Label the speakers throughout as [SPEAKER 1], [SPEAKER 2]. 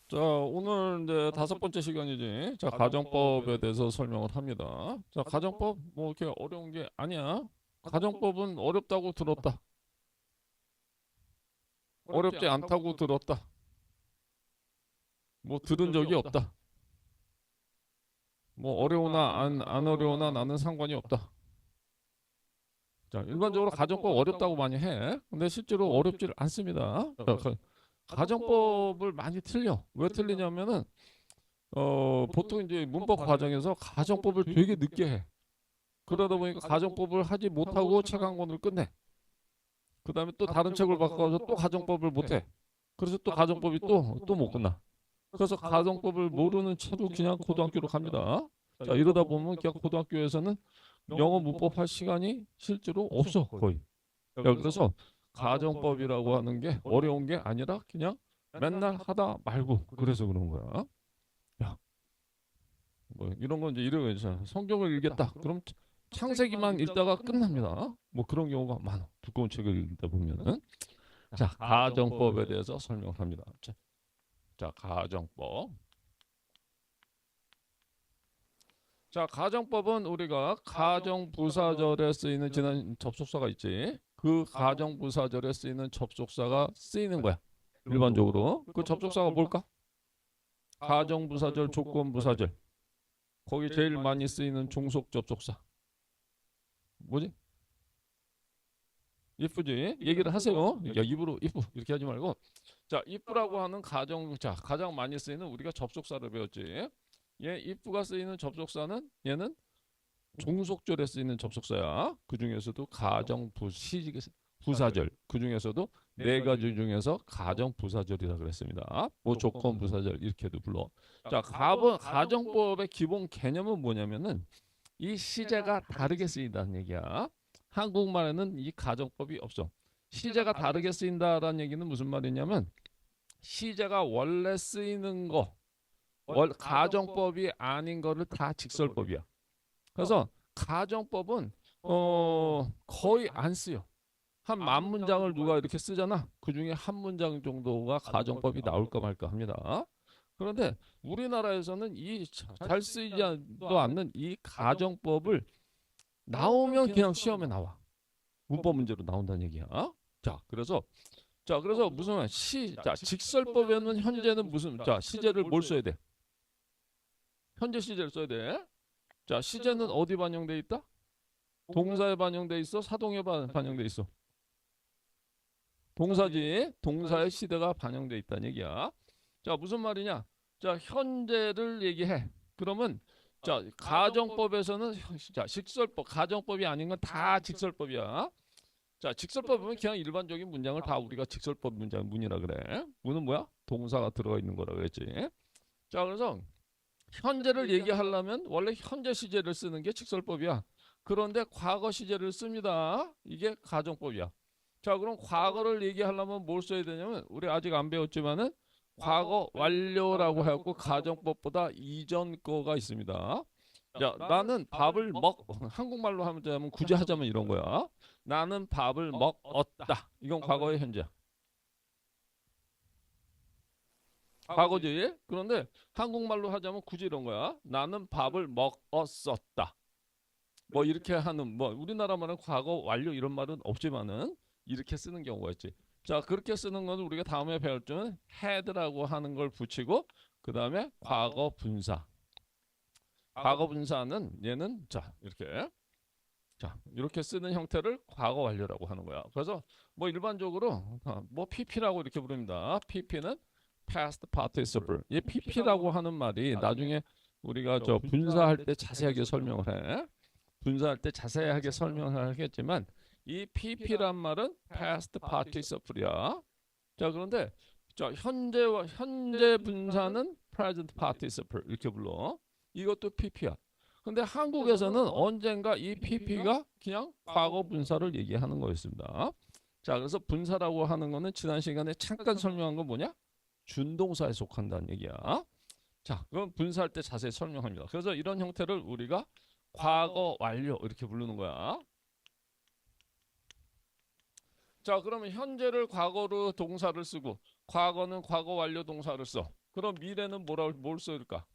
[SPEAKER 1] 자, 오늘 이제 다섯 번째 시간이지. 자, 가정법에 대해서 설명을 합니다. 자, 가정법 뭐 이렇게 어려운 게 아니야. 가정법은 어렵다고 들었다. 어렵지 않다고 들었다. 뭐 들은 적이 없다. 뭐 어려우나 안 어려우나 나는 상관이 없다. 자, 일반적으로 가정법 어렵다고 많이 해. 근데 실제로 어렵지 않습니다. 자, 가정법을 많이 틀려. 왜 틀리냐면은 보통 이제 문법 과정에서 가정법을 되게 늦게 해. 그러다 보니까 가정법을 하지 못하고 책 한 권을 끝내. 그 다음에 또 다른 책을 바꿔서 또 가정법을 못해. 그래서 또 가정법이 또 못 끝나. 그래서 가정법을 모르는 채로 그냥 고등학교로 갑니다. 자, 이러다 보면 그냥 고등학교에서는 영어 문법 할 시간이 실제로 없어, 거의. 야, 그래서 가정법이라고 하는 게 어려운 게 아니라 그냥 맨날 하다 말고 그래서 그런 거야. 야, 뭐 이런 건 이제 이런 거잖아. 성경을 읽겠다. 그럼 창세기만 읽다가 끝납니다. 뭐 그런 경우가 많아. 두꺼운 책을 읽다 보면은. 자, 가정법에 대해서 설명을 합니다. 자, 가정법. 자, 가정법은 우리가 가정부사절에 쓰이는 지난 접속사가 있지. 그 가정부사절에 쓰이는 접속사가 쓰이는 거야. 일반적으로. 그 접속사가 뭘까? 가정부사절, 조건부사절. 거기 제일 많이 쓰이는 종속 접속사. 뭐지? 이쁘지? 얘기를 하세요. 야, 입으로 이쁘 이렇게 하지 말고. 자, 이쁘라고 하는 가장 많이 쓰이는 우리가 접속사를 배웠지. 얘 이쁘가 쓰이는 접속사는 얘는 종속절에 쓰이는 접속사야. 그 중에서도 부사절. 그 중에서도 네 가지 중에서 가정 부사절이라 그랬습니다. 뭐 조건 부사절 이렇게도 불러. 자, 가정법의 기본 개념은 뭐냐면은 이 시제가 다르게 쓰인다는 얘기야. 한국말에는 이 가정법이 없어. 시제가 다르게 쓰인다라는 얘기는 무슨 말이냐면 시제가 원래 쓰이는 거, 가정법이 아닌 거를 다 직설법이야. 그래서 가정법은 거의 안 쓰여. 한 만 문장을 누가 이렇게 쓰잖아. 그 중에 한 문장 정도가 가정법이 나올까 말까 합니다. 그런데 우리나라에서는 이 잘 쓰이지도 않는 이 가정법을 나오면 그냥 시험에 나와. 문법 문제로 나온다는 얘기야. 자, 그래서 무슨 말 직설법에는 현재는 무슨 시제를 뭘 써야 돼? 현재 시제를 써야 돼. 자, 시제는 어디 반영돼 있다? 동사에 반영돼 있어? 사동에 반영돼 있어? 동사지. 동사의 시대가 반영돼 있다는 얘기야. 자, 무슨 말이냐? 자, 현재를 얘기해. 그러면 가정법에서는 직설법, 가정법이 아닌 건 다 직설법이야. 자, 직설법은 그냥 일반적인 문장을 다 우리가 직설법 문이라 그래. 문은 뭐야? 동사가 들어가 있는 거라 그랬지. 자, 그래서 현재를 얘기하려면 원래 현재 시제를 쓰는 게 직설법이야. 그런데 과거 시제를 씁니다. 이게 가정법이야. 자, 그럼 과거를 얘기하려면 뭘 써야 되냐면 우리 아직 안 배웠지만은 과거 완료라고 해갖고 가정법보다 이전 거가 있습니다. 자, 나는 밥을 한국말로 하면 굳이 하자면 이런 거야. 나는 밥을 먹었다. 이건 과거의 현재야. 과거지. 그런데 한국말로 하자면 굳이 이런 거야. 나는 밥을 먹었었다. 뭐 이렇게 하는 뭐 우리나라 말은 과거 완료 이런 말은 없지만은 이렇게 쓰는 경우가 있지. 자, 그렇게 쓰는 건 우리가 다음에 배울 줄은 had라고 하는 걸 붙이고 그 다음에 과거 분사. 과거 분사는 얘는 이렇게 쓰는 형태를 과거 완료라고 하는 거야. 그래서 뭐 일반적으로 뭐 PP라고 이렇게 부릅니다. PP는 past participle. 이 PP라고 하는 말이 나중에 우리가 분사할 때 자세하게 설명을 해. 분사할 때 자세하게 설명을 하겠지만 이 PP란 말은 past participle이야. 자, 그런데 현재 분사는 present participle 이렇게 불러. 이것도 PP야. 근데 한국에서는 언젠가 이 PP가 그냥 과거 분사를 얘기하는 거였습니다. 자, 그래서 분사라고 하는 거는 지난 시간에 잠깐 설명한 건 뭐냐? 준동사에 속한다는 얘기야. 자, 그럼 분사할 때 자세히 설명합니다. 그래서 이런 형태를 우리가 과거 완료 이렇게 부르는 거야. 자, 그러면 현재를 과거로 동사를 쓰고 과거는 과거 완료 동사를 써. 그럼 미래는 뭘 쓸까?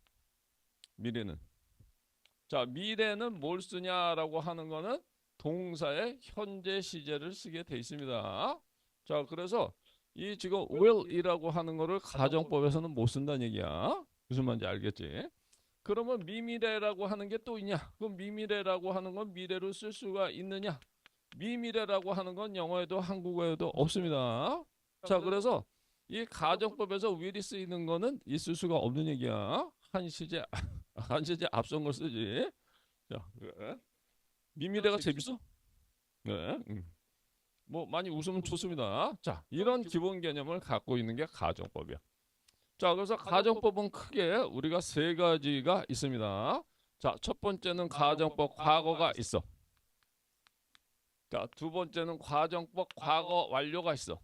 [SPEAKER 1] 미래는. 자, 미래는 뭘 쓰냐라고 하는 거는 동사의 현재 시제를 쓰게 돼 있습니다. 자, 그래서 이 지금 will이라고 하는 거를 가정법에서는 못 쓴다는 얘기야. 무슨 말인지 알겠지? 그러면 미미래라고 하는 게 또 있냐? 그럼 미미래라고 하는 건 미래로 쓸 수가 있느냐? 미미래라고 하는 건 영어에도 한국어에도 없습니다. 자, 그래서 이 가정법에서 will이 쓰이는 거는 있을 수가 없는 얘기야. 한 시제 앞선 걸 쓰지. 자, 그래. 미미래가 재밌어? 네. 뭐 많이 웃으면 좋습니다. 자, 이런 기본 개념을 갖고 있는 게 가정법이야. 자, 그래서 가정법은 크게 우리가 세 가지가 있습니다. 자, 첫 번째는 가정법 과거가 있어. 자, 두 번째는 가정법 과거 완료가 있어.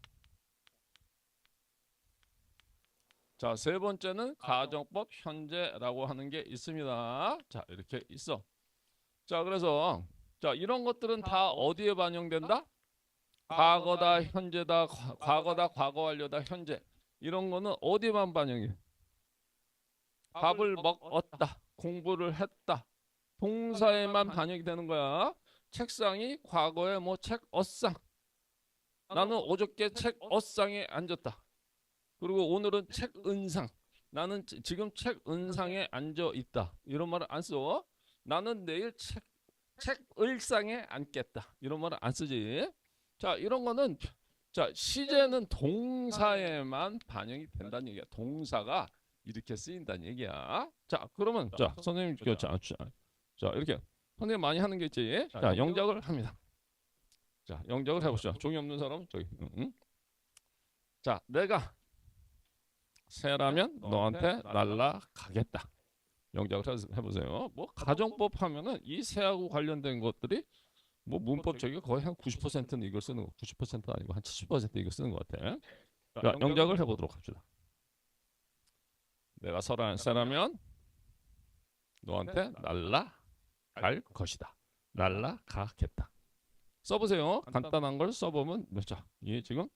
[SPEAKER 1] 자, 세 번째는 가정법 현재라고 하는 게 있습니다. 자, 이렇게 있어. 자, 그래서 자, 이런 것들은 다 어디에 반영된다? 과거다, 현재다, 과거다, 과거 완료다, 현재. 이런 거는 어디만 반영해? 밥을 먹었다, 공부를 했다. 동사에만 반영이 되는 거야. 책상이 과거에 뭐 책어상. 나는 어저께 책어상에 앉았다. 그리고 오늘은 책은상. 나는 지금 책은상에 앉아 있다. 이런 말을 안 써. 나는 내일 책을상에 앉겠다. 이런 말을 안 쓰지. 자, 이런 거는 자, 시제는 동사에만 반영이 된다는 얘기야. 동사가 이렇게 쓰인다는 얘기야. 자, 그러면 자, 선생님 자, 이렇게 선생님 많이 하는 게 있지. 자, 영작을 합니다. 자, 영작을 해보시죠. 종이 없는 사람 저기. 자, 내가 새라면 너한테 날라가겠다. 영작을 해보세요. 뭐 가정법 하면은 이 새하고 관련된 것들이 뭐 문법적이 거의 한 90%는 이걸 쓰는 거, 90%는 아니고 한 70% 이거 쓰는 것 같아. 자, 영작을 해보도록 합시다. 내가 새라면 너한테 날라갈 것이다. 날라가겠다. 써보세요. 간단한 걸 써보면 자, 이게 지금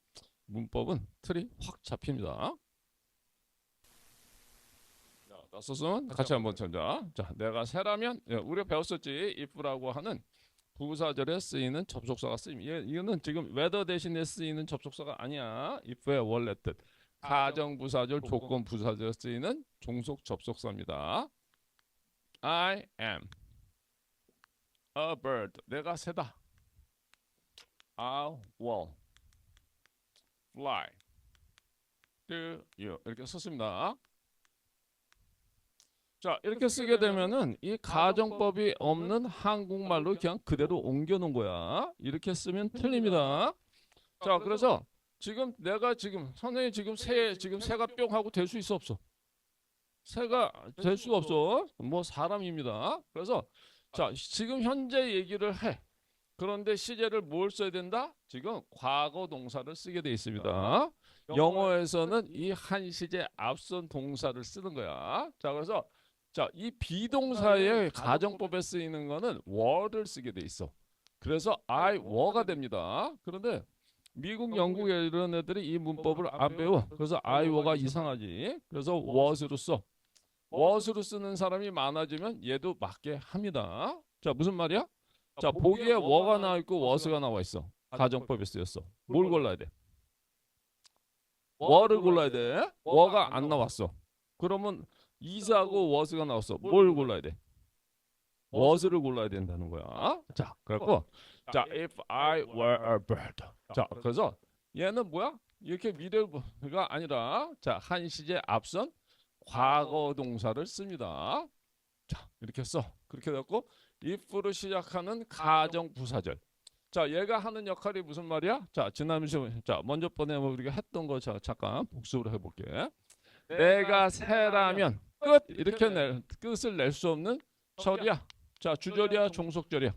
[SPEAKER 1] 문법은 틀이 확 잡힙니다. 자, 썼으면 같이 한번 쳐자. 자, 내가 새라면 우리가 배웠었지. if라고 하는 부사절에 쓰이는 접속사가 쓰입니다. 이거는 지금 whether 대신에 쓰이는 접속사가 아니야. if의 원래 뜻. 가정부사절, 조건부사절에 쓰이는 종속 접속사입니다. I am a bird. 내가 새다. I will fly to you. 이렇게 썼습니다. 자, 이렇게 쓰게 되면은 이 가정법이 없는 한국말로 그냥 그대로 옮겨 놓은 거야. 이렇게 쓰면 틀립니다. 자, 그래서 지금 내가 선생님 지금 새가 뿅 하고 될 수 있어 없어? 새가 될 수가 없어. 뭐 사람입니다. 그래서 자, 지금 현재 얘기를 해. 그런데 시제를 뭘 써야 된다? 지금 과거 동사를 쓰게 돼 있습니다. 영어에서는 이 한 시제 앞선 동사를 쓰는 거야. 자, 그래서 자, 이 비동사의 가정법에 쓰이는 거는 were를 쓰게 돼 있어. 그래서 I were가 됩니다. 그런데 미국, 영국 이런 애들이 이 문법을 안 배워. 그래서 I were가 이상하지. 그래서 was로 써. was로 쓰는 사람이 많아지면 얘도 맞게 합니다. 자, 무슨 말이야? 자, 보기에 were가 나와 있고 was가 나와 있어. 가정법에 쓰였어. 뭘 골라야 돼? were를 골라야 돼. were가 안 나왔어. 그러면 is하고 was가 나왔어. 뭘 골라야 돼? was를 골라야 된다는 거야. 자, 그래갖고 자, if I were a bird. 자, 그래서 얘는 뭐야? 이렇게 미래가 아니라 자, 한 시제 앞선 과거 동사를 씁니다. 자, 이렇게 써. 그렇게 됐고 if로 시작하는 가정 부사절. 자, 얘가 하는 역할이 무슨 말이야? 자, 지난 시간 자, 먼저 번에 우리가 했던 거 잠깐 복습을 해볼게. 내가 새라면 끝 이렇게 끝을 낼 수 없는 절이야. 자, 주절이야, 종속절이야.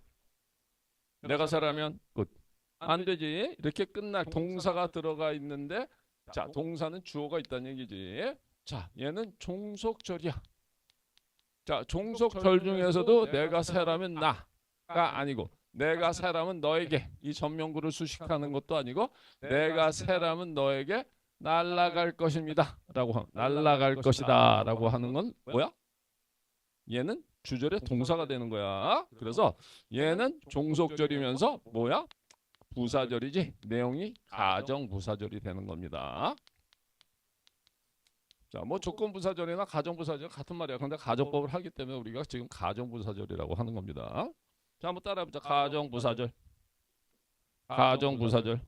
[SPEAKER 1] 내가 새라면 끝. 안 되지. 이렇게 끝날 동사가 들어가 있는데 자, 동사는 주어가 있다는 얘기지. 자, 얘는 종속절이야. 자, 종속절 중에서도 내가 새라면 나가 아니고 내가 새라면 너에게 이 전명구를 수식하는 것도 아니고 내가 새라면 너에게 날아갈 것입니다. 라고 날아갈 것이다. 라고 하는 건 뭐야? 얘는 주절의 동사가 되는 거야. 그래서 얘는 종속절이면서 뭐야? 부사절이지. 내용이 가정부사절이 되는 겁니다. 자, 뭐 조건부사절이나 가정부사절 같은 말이야. 근데 가정법을 하기 때문에 우리가 지금 가정부사절이라고 하는 겁니다. 자, 한번 따라해보자. 가정부사절, 가정부사절,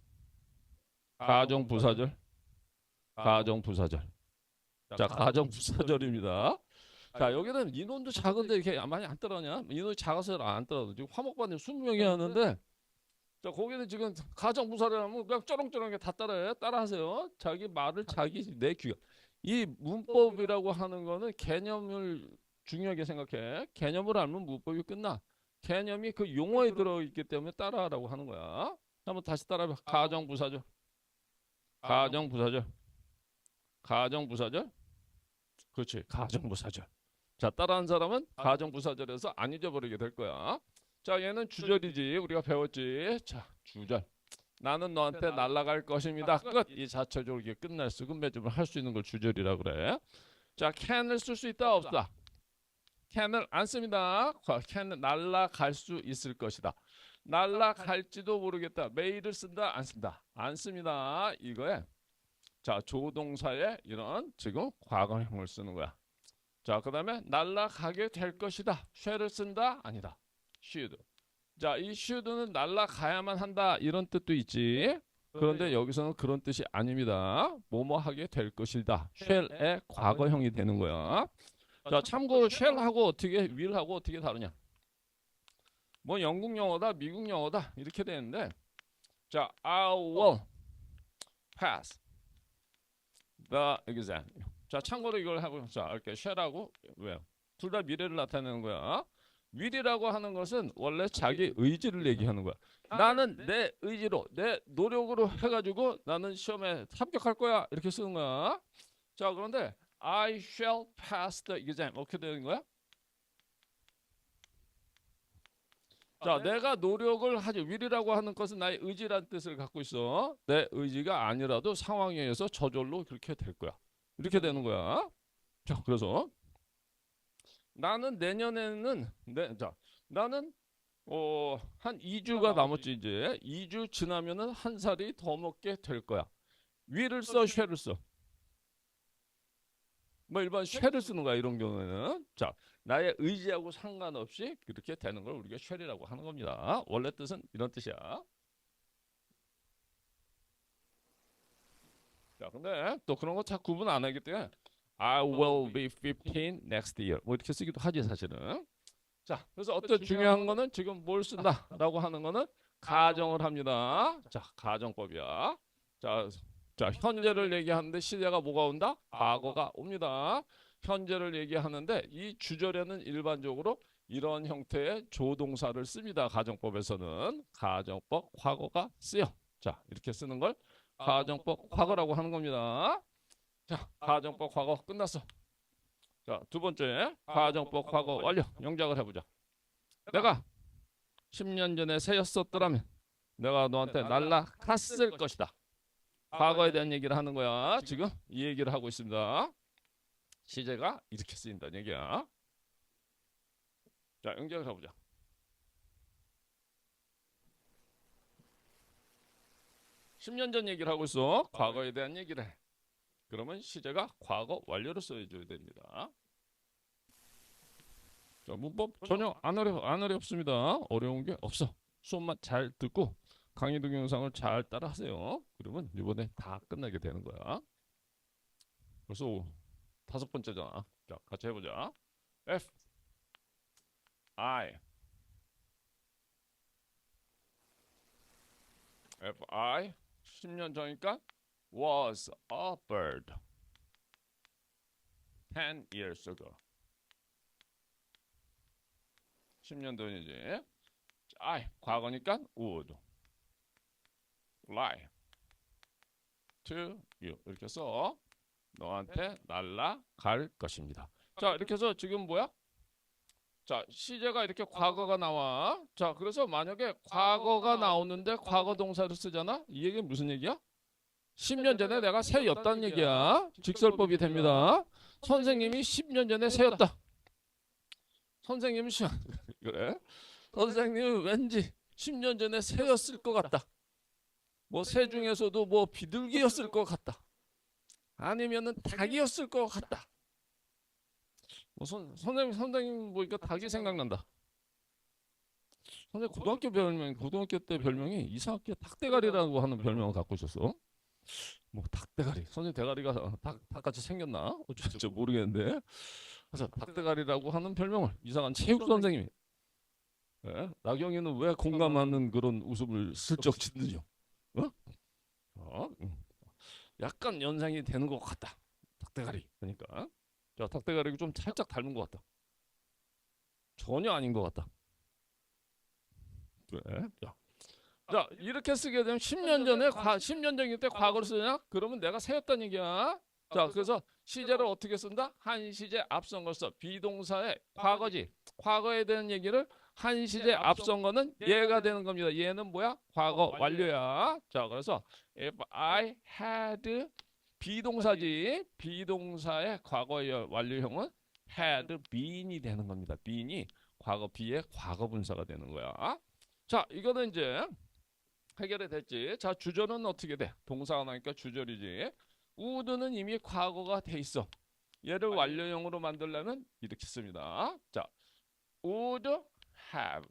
[SPEAKER 1] 가정부사절, 가정부사절. 자, 가정부사절입니다. 자, 여기는 인원도 작은데 이렇게 많이 안 따라하냐? 인원이 작아서 안 따라하죠. 지금 화목반이 20명이 하는데, 자, 거기는 지금 가정부사절 하면 그냥 쩌렁쩌렁하게 다 따라해. 따라하세요. 자기 말을 자기 내 귀. 이 문법이라고 하는 거는 개념을 중요하게 생각해. 개념을 알면 문법이 끝나. 개념이 그 용어에 들어있기 때문에 따라하라고 하는 거야. 한번 다시 따라해봐. 가정부사절, 가정부사절, 가정부사절. 그렇지. 가정부사절. 자, 따라한 사람은 가정부사절에서 안 잊어버리게 될 거야. 자, 얘는 주절이지. 우리가 배웠지. 자, 주절. 나는 너한테 날아갈 것입니다. 끝. 이 자체적으로 이게 끝날 수, 끝맺음을 할 수 있는 걸 주절이라 그래. 자, can을 쓸 수 있다 없다. can을 안 씁니다. can은 날아갈 수 있을 것이다. 날아갈지도 모르겠다. may를 쓴다 안 쓴다. 안 씁니다. 이거에 자, 조동사에 이런 지금 과거형을 쓰는 거야. 자, 그 다음에 날아가게 될 것이다. shall을 쓴다 아니다. should. 자, 이 should는 날아가야만 한다 이런 뜻도 있지. 그런데 여기서는 그런 뜻이 아닙니다. 뭐뭐 하게 될 것이다. shall의 과거형이 되는 거야. 자, 참고로 shall하고 어떻게 will하고 어떻게 다르냐. 뭐 영국 영어다 미국 영어다 이렇게 되는데, 자, I will pass the exam. 자, 참고로 이걸 하고, 자, 이렇게 shall하고 왜요? 둘 다 미래를 나타내는 거야. will이라고 하는 것은 원래 자기 의지를 얘기하는 거야. 나는 내 의지로, 내 노력으로 해가지고 나는 시험에 합격할 거야. 이렇게 쓰는 거야. 자, 그런데 I shall pass the exam. 어떻게 되는 거야? 자, 내가 노력을 하지. will이라고 하는 것은 나의 의지라는 뜻을 갖고 있어. 내 의지가 아니라도 상황에 의해서 저절로 그렇게 될 거야. 이렇게 되는 거야. 자, 그래서 나는 내년에는 자, 나는 한 2주가 남았지 이제. 2주 지나면은 한 살이 더 먹게 될 거야. will을 써, shall을 써. 뭐 일반 shall을 쓰는 거야 이런 경우에는. 자, 나의 의지하고 상관없이 그렇게 되는 걸 우리가 shall이라고 하는 겁니다. 원래 뜻은 이런 뜻이야. 자, 근데 또 그런 거 잘 구분 안 하기 때문에 I will be 15 next year 뭐 이렇게 쓰기도 하지 사실은. 자, 그래서 어떤 중요한 거는 지금 뭘 쓴다라고 하는 거는 가정을 합니다. 자, 가정법이야. 자, 자, 현재를 얘기하는데 시제가 뭐가 온다? 과거가 옵니다. 현재를 얘기하는데 이 주절에는 일반적으로 이런 형태의 조동사를 씁니다. 가정법에서는 가정법 과거가 쓰여. 자, 이렇게 쓰는 걸 가정법 과거라고 하는 겁니다. 자, 가정법 과거 끝났어. 자, 두 번째 가정법 과거 완료. 영작을 해보자. 내가 10년 전에 새였었더라면 내가 너한테 날라갔을 것이다. 과거에 대한 얘기를 하는 거야. 지금 이 얘기를 하고 있습니다. 시제가 이렇게 쓰인다는 얘기야. 자, 영작을 해보자. (10년) 전 얘기를 하고 있어. 과거에 대한 얘기를 해. 그러면 시제가 과거 완료로 써줘야 됩니다. 자, 문법 전혀 안 어렵습니다. 어려운 게 없어. 수업만 잘 듣고 강의 동영상을 잘 따라하세요. 그러면 이번에 다 끝나게 되는 거야. 벌써 5번째잖아. 자, 같이 해보자. F I 10년 전이니까 was a bird 10 years ago. 10년 전이지. I 과거니까 would lie to you 이렇게 써. 너한테 날아갈 것입니다. 자, 이렇게 해서 지금 뭐야? 자, 시제가 이렇게 과거가 나와. 자, 그래서 만약에 과거가 나오는데 과거 동사를 쓰잖아. 이 얘기는 무슨 얘기야? 10년 전에 내가 새였다는 얘기야. 직설법이 됩니다. 선생님이 10년 전에 새였다. 선생님이 그래. 선생님은 왠지 10년 전에 새였을 것 같다. 뭐 새 중에서도 뭐 비둘기였을 것 같다. 아니면은 닭이었을 것 같다. 뭐 선생님 보니까 닭이 생각난다. 선생님 고등학교 때 별명이 이상하게 닭대가리라고 하는 별명을 갖고 있었어. 뭐 닭대가리. 선생님 대가리가 닭같이 생겼나? 어쩌지 모르겠는데. 그래서 닭대가리라고 하는 별명을 이상한 체육 선생님이. 네? 나경이는 왜 공감하는 그런 웃음을 슬쩍 짓느냐? 어? 약간 연상이 되는 것 같다. 닭대가리. 그러니까 자, 닭대가리가 좀 살짝 닮은 것 같다. 전혀 아닌 것 같다. 그래. 자, 이렇게 쓰게 되면 10년 전에 10년 전일 때 과거를 쓰냐? 그러면 내가 새였다는 얘기야. 자, 그래서 시제를 어떻게 쓴다? 한 시제 앞선 걸 써. 비동사의 과거지. 과거에 대한 얘기를 한 시제 앞선 거는 얘가 되는 겁니다. 얘는 뭐야? 과거 완료야. 자, 그래서 if I had 비동사지. 비동사의 과거의 완료형은 had been이 되는 겁니다. been이 과거 B의 과거 분사가 되는 거야. 자, 이거는 이제 해결이 됐지. 자, 주절은 어떻게 돼? 동사가 나니까 주절이지. would는 이미 과거가 돼 있어. 얘를 완료형으로 만들려면 이렇게 씁니다. 자, would have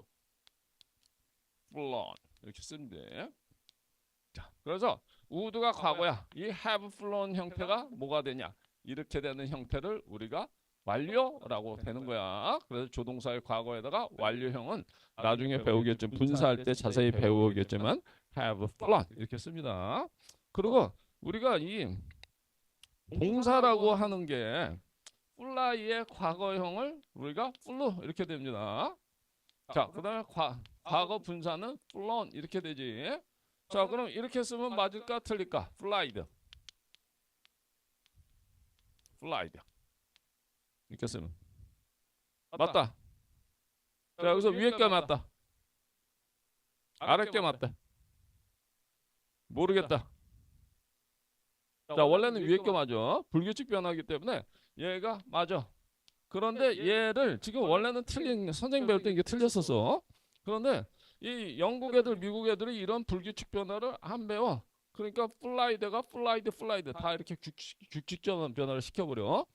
[SPEAKER 1] flown 이렇게 쓰면 돼. 자, 그래서 would가 과거야. 이 have flown 형태가 뭐가 되냐? 이렇게 되는 형태를 우리가 완료라고 되는 거야. 그래서 조동사의 과거에다가 완료형은 나중에 배우겠지만 분사할 때 자세히 배우겠지만 have flown 이렇게 씁니다. 그리고 우리가 이 동사라고 하는 게 fly의 과거형을 우리가 flew 이렇게 됩니다. 자, 그다음에 과거 분사는 flown 이렇게 되지. 자, 그럼 이렇게 쓰면 맞을까 틀릴까? flied. 이렇게 쓰면 맞다. 자, 여기서 위에 게 맞다. 아래 게 맞다. 모르겠다. 자, 원래는 위에 게 맞아. 불규칙 변화이기 때문에 얘가 맞아. 그런데 얘를 지금 원래는 틀린 선생님 배울 때 이게 틀렸었어. 그런데 이 영국 애들, 미국 애들이 이런 불규칙 변화를 안 배워. 그러니까 플라이드가 플라이드 다 이렇게 규칙 변화를 시켜버려.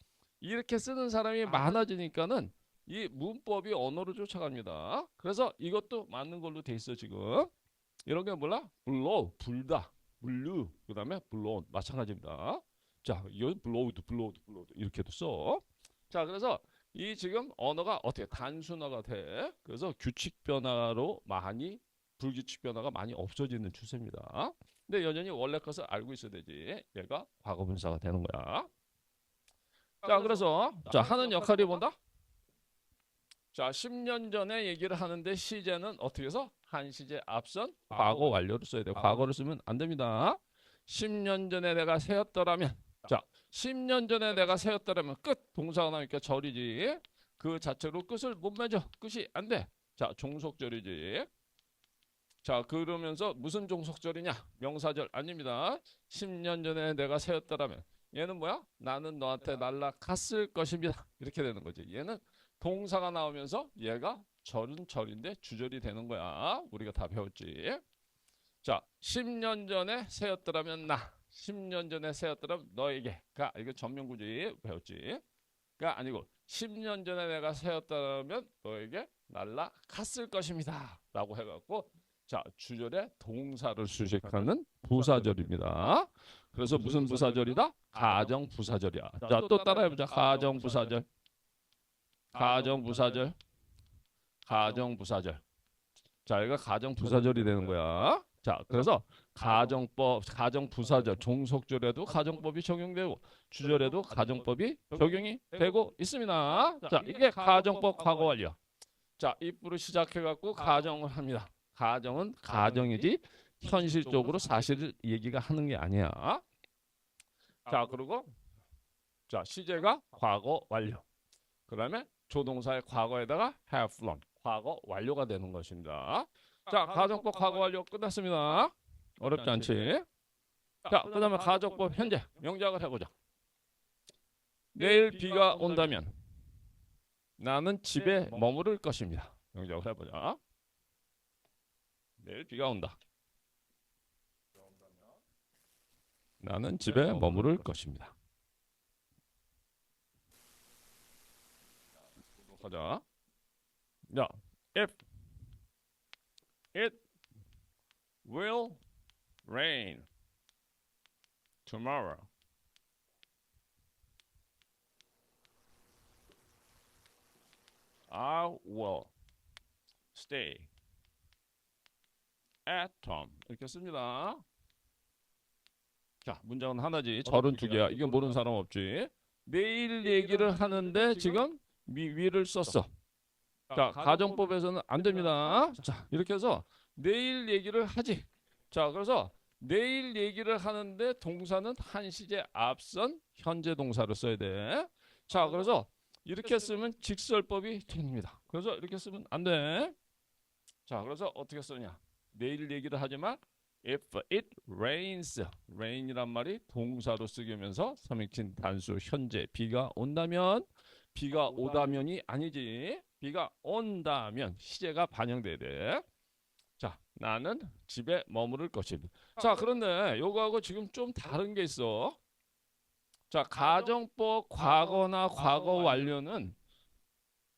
[SPEAKER 1] 이렇게 쓰는 사람이 많아지니까는 이 문법이 언어를 쫓아갑니다. 그래서 이것도 맞는 걸로 돼 있어 지금. 이런 게 몰라? blow, 불다, 블루, 그 다음에 blown 마찬가지입니다. 자, 이건 blowed 이렇게도 써. 자, 그래서 이 지금 언어가 어떻게 단순화가 돼. 그래서 규칙 변화로 불규칙 변화가 많이 없어지는 추세입니다. 근데 여전히 원래 것을 알고 있어야 되지. 얘가 과거 분사가 되는 거야. 자, 그래서 자, 하는 역할이 뭔다? 자, 10년 전에 얘기를 하는데 시제는 어떻게 해서 한 시제 앞선 과거 완료를 써야 돼요. 과거를 쓰면 안 됩니다. 10년 전에 내가 새였더라면, 자, 10년 전에 내가 새였더라면 끝 동사가 나니까 절이지. 그 자체로 끝을 못 맺어. 끝이 안 돼. 자, 종속절이지. 자, 그러면서 무슨 종속절이냐? 명사절 아닙니다. 10년 전에 내가 새였더라면 얘는 뭐야? 나는 너한테 날아갔을 것입니다. 이렇게 되는 거지. 얘는 동사가 나오면서 얘가 절은 절인데 주절이 되는 거야. 우리가 다 배웠지. 자, 10년 전에 새였더라면 나. 10년 전에 새였더라면 너에게가 이거 전면구지 배웠지. 가 아니고 10년 전에 내가 새였더라면 너에게 날아갔을 것입니다. 라고 해갖고 자, 주절에 동사를 수식하는 부사절입니다. 그래서 무슨 부사절이다? 가정부사절이야. 자, 또 따라해보자. 가정부사절. 자, 이거 가정부사절이 되는 거야. 자, 그래서 가정부사절, 종속절에도 가정법이 적용되고 주절에도 가정법이 적용이 되고 있습니다. 자, 이게 가정법 과거 완료. 자, 입부로 시작해갖고 가정을 합니다. 가정은 가정이지 현실적으로 사실을 얘기가 하는 게 아니야. 자, 그리고 자, 시제가 과거 완료. 그다음에 조동사의 과거에다가 have flown 과거 완료가 되는 것입니다. 자, 가정법 과거 완료 끝났습니다. 어렵지 않지? 자, 그다음에 가정법 현재 명작을 해보자. 내일 비가 온다면 나는 집에 머무를 것입니다. 명작을 해보자. 내일 비가 온다. 나는 집에 머무를 것입니다. 가자. 자, if it will rain tomorrow, I will stay at home. 이렇게 씁니다. 자, 문장은 하나지. 절은 두 개야. 이거 모르는 사람 없지. 내일 얘기를 하는데 지금 위를 썼어. 자, 가정법에서는 안 됩니다. 자, 이렇게 해서 내일 얘기를 하지. 자, 그래서 내일 얘기를 하는데 동사는 한 시제 앞선 현재 동사를 써야 돼. 자, 그래서 이렇게 쓰면 직설법이 됩니다. 그래서 이렇게 쓰면 안 돼. 자, 그래서 어떻게 쓰냐? 내일 얘기를 하지만 if it rains, rain이란 말이 동사로 쓰이면서 삼행신 단수 현재 비가 온다면, 비가 오다면이 아니지. 비가 온다면 시제가 반영돼야 돼. 자, 나는 집에 머무를 것입니다. 자, 그런데 요거하고 지금 좀 다른 게 있어. 자, 가정법 과거나 과거 완료는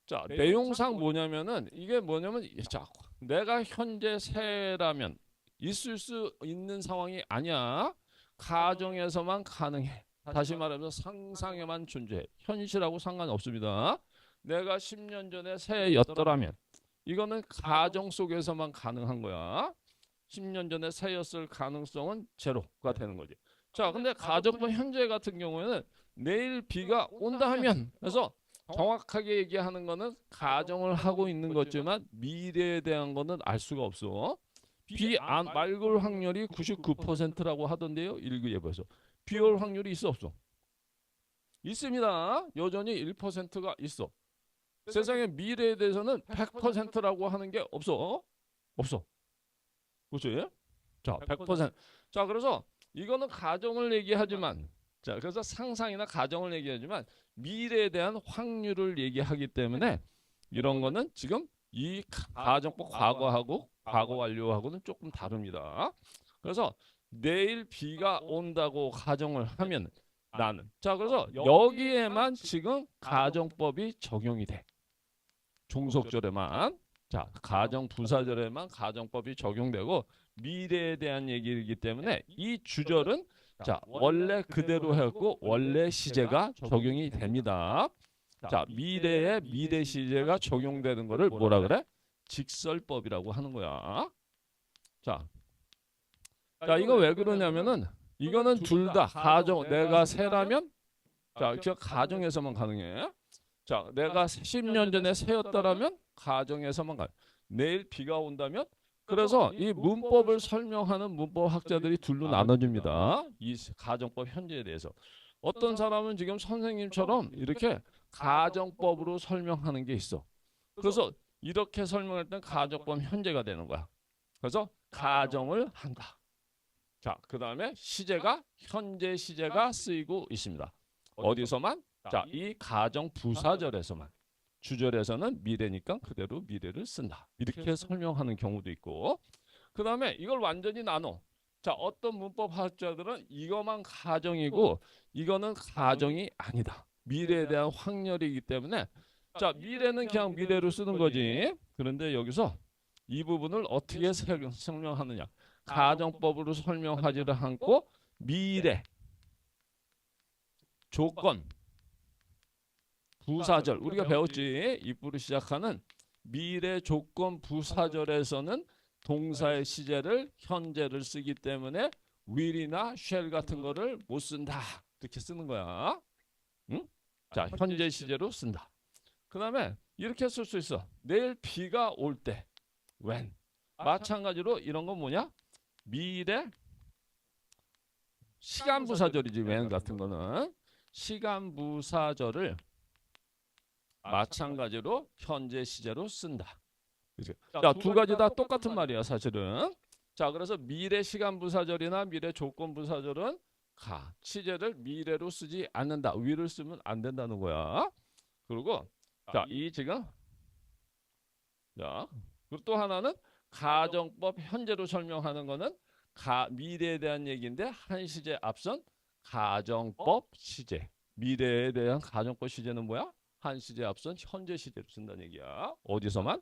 [SPEAKER 1] 자, 내용상 뭐냐면은 이게 뭐냐면 자, 내가 현재 새라면 있을 수 있는 상황이 아니야. 가정에서만 가능해. 다시 말하면 상상에만 존재해. 현실하고 상관없습니다. 내가 10년 전에 새였더라면 이거는 가정 속에서만 가능한 거야. 10년 전에 새였을 가능성은 제로가 되는 거지. 자, 근데 가정법 현재 같은 경우에는 내일 비가 온다 하면, 그래서 정확하게 얘기하는 거는 가정을 하고 있는 거지만 미래에 대한 거는 알 수가 없어. 비 안 맑을 확률이 99%라고 하던데요. 1급 예보에서. 비 올 확률이 있어 없어? 있습니다. 여전히 1%가 있어. 세상의 미래에 대해서는 100%라고 하는 게 없어. 없어. 그렇지? 자, 100%. 자, 그래서 이거는 가정을 얘기하지만, 자, 그래서 상상이나 가정을 얘기하지만 미래에 대한 확률을 얘기하기 때문에 이런 거는 지금 이 가정법 과거하고 과거 완료하고는 조금 다릅니다. 그래서 내일 비가 온다고 가정을 하면 나는, 자, 그래서 여기에만 지금 가정법이 적용이 돼. 종속절에만. 자, 가정 부사절에만 가정법이 적용되고 미래에 대한 얘기이기 때문에 이 주절은 자, 원래 그대로 했고 원래 시제가 적용이 됩니다. 자, 미래에 미래 시제가 적용되는 거를 뭐라 그래? 직설법이라고 하는 거야. 자, 이거 왜 그러냐면은 이거는 둘 다 가정, 내가 새라면 자, 저 가정에서만 가능해. 자, 내가 10년 전에 새였다라면 가정에서만 가. 내일 비가 온다면, 그래서 이 문법을 설명하는 문법 학자들이 둘로 나눠집니다. 이 가정법 현재에 대해서. 어떤 사람은 지금 선생님처럼 이렇게 가정법으로 설명하는 게 있어. 그래서 이렇게 설명할 땐 가정법 현재가 되는 거야. 그래서 가정을 한다. 자, 그 다음에 시제가 현재 시제가 쓰이고 있습니다. 어디서만? 자, 이 가정 부사절에서만. 주절에서는 미래니까 그대로 미래를 쓴다. 이렇게 설명하는 경우도 있고. 그 다음에 이걸 완전히 나눠. 자, 어떤 문법 학자들은 이거만 가정이고 이거는 가정이 아니다. 미래에 대한 확률이기 때문에 자, 미래는 그냥 미래로 쓰는 거지. 그런데 여기서 이 부분을 어떻게 설명하느냐. 가정법으로 설명하지를 않고 미래, 조건, 부사절, 우리가 배웠지. 입부로 시작하는 미래 조건 부사절에서는 동사의 시제를 현재를 쓰기 때문에 will이나 shall 같은 거를 못 쓴다. 이렇게 쓰는 거야. 응? 자, 현재 시제로 쓴다. 그 다음에 이렇게 쓸 수 있어. 내일 비가 올 때 when. 마찬가지로 이런 건 뭐냐? 미래 시간 부사절이지. when 같은 거는 시간 부사절을 마찬가지로 현재 시제로 쓴다. 자, 두 가지 다 똑같은 말이야, 사실은. 자, 그래서 미래 시간 부사절이나 미래 조건 부사절은 가. 시제를 미래로 쓰지 않는다. 위를 쓰면 안 된다는 거야. 그리고 자, 이 지금 자, 그리고 또 하나는 가정법 현재로 설명하는 거는 미래에 대한 얘기인데 한 시제 앞선 가정법 시제. 미래에 대한 가정법 시제는 뭐야? 한 시제 앞선 현재 시제로 쓴다는 얘기야. 어디서만?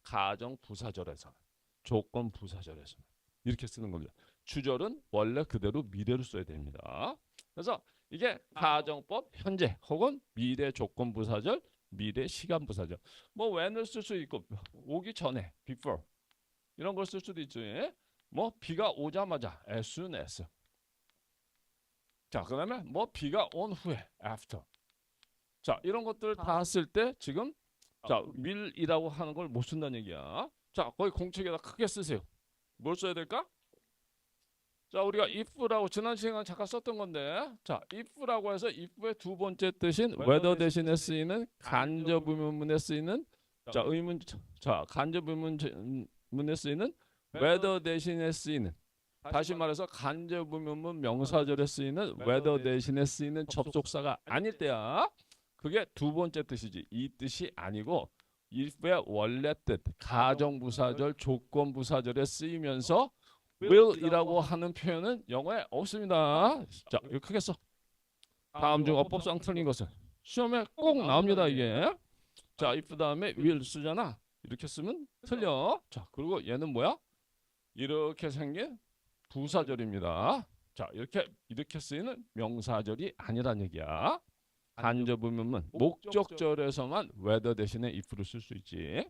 [SPEAKER 1] 가정 부사절에서, 조건 부사절에서 이렇게 쓰는 겁니다. 주절은 원래 그대로 미래로 써야 됩니다. 그래서 이게 가정법 현재 혹은 미래 조건 부사절, 미래 시간 부사절. 뭐 when을 쓸 수 있고 오기 전에 before 이런 걸 쓸 수도 있죠. 뭐 비가 오자마자 as soon as. 자, 그다음에 뭐 비가 온 후에 after. 자, 이런 것들 다 쓸 때 지금 자, will이라고 하는 걸 못 쓴다는 얘기야. 자, 거기 공책에다 크게 쓰세요. 뭘 써야 될까? 자, 우리가 if라고 지난 시간에 잠깐 썼던 건데, 자, if라고 해서 if의 두 번째 뜻인 whether 대신에 쓰이는 간접 의문문에 쓰이는 자, 의문 자, 간접 의문문에 쓰이는 whether 대신에 쓰이는 다시 말해서 간접 의문문 명사절에 쓰이는 whether 대신에 쓰이는 접속사가 아닐 때야. 그게 두 번째 뜻이지. 이 뜻이 아니고 if의 원래 뜻, 가정부사절, 조건부사절에 쓰이면서 will이라고 하는 표현은 영어에 없습니다. 자, 이렇게 하겠어. 다음 중 어법상 틀린 것은 시험에 꼭 나옵니다, 이게. 자, if 다음에 will 쓰잖아. 이렇게 쓰면 틀려. 자, 그리고 얘는 뭐야? 이렇게 생긴 부사절입니다. 자, 이렇게 쓰이는 명사절이 아니란 얘기야. 간접 의문문 목적절에서만 whether 대신에 if를 쓸 수 있지.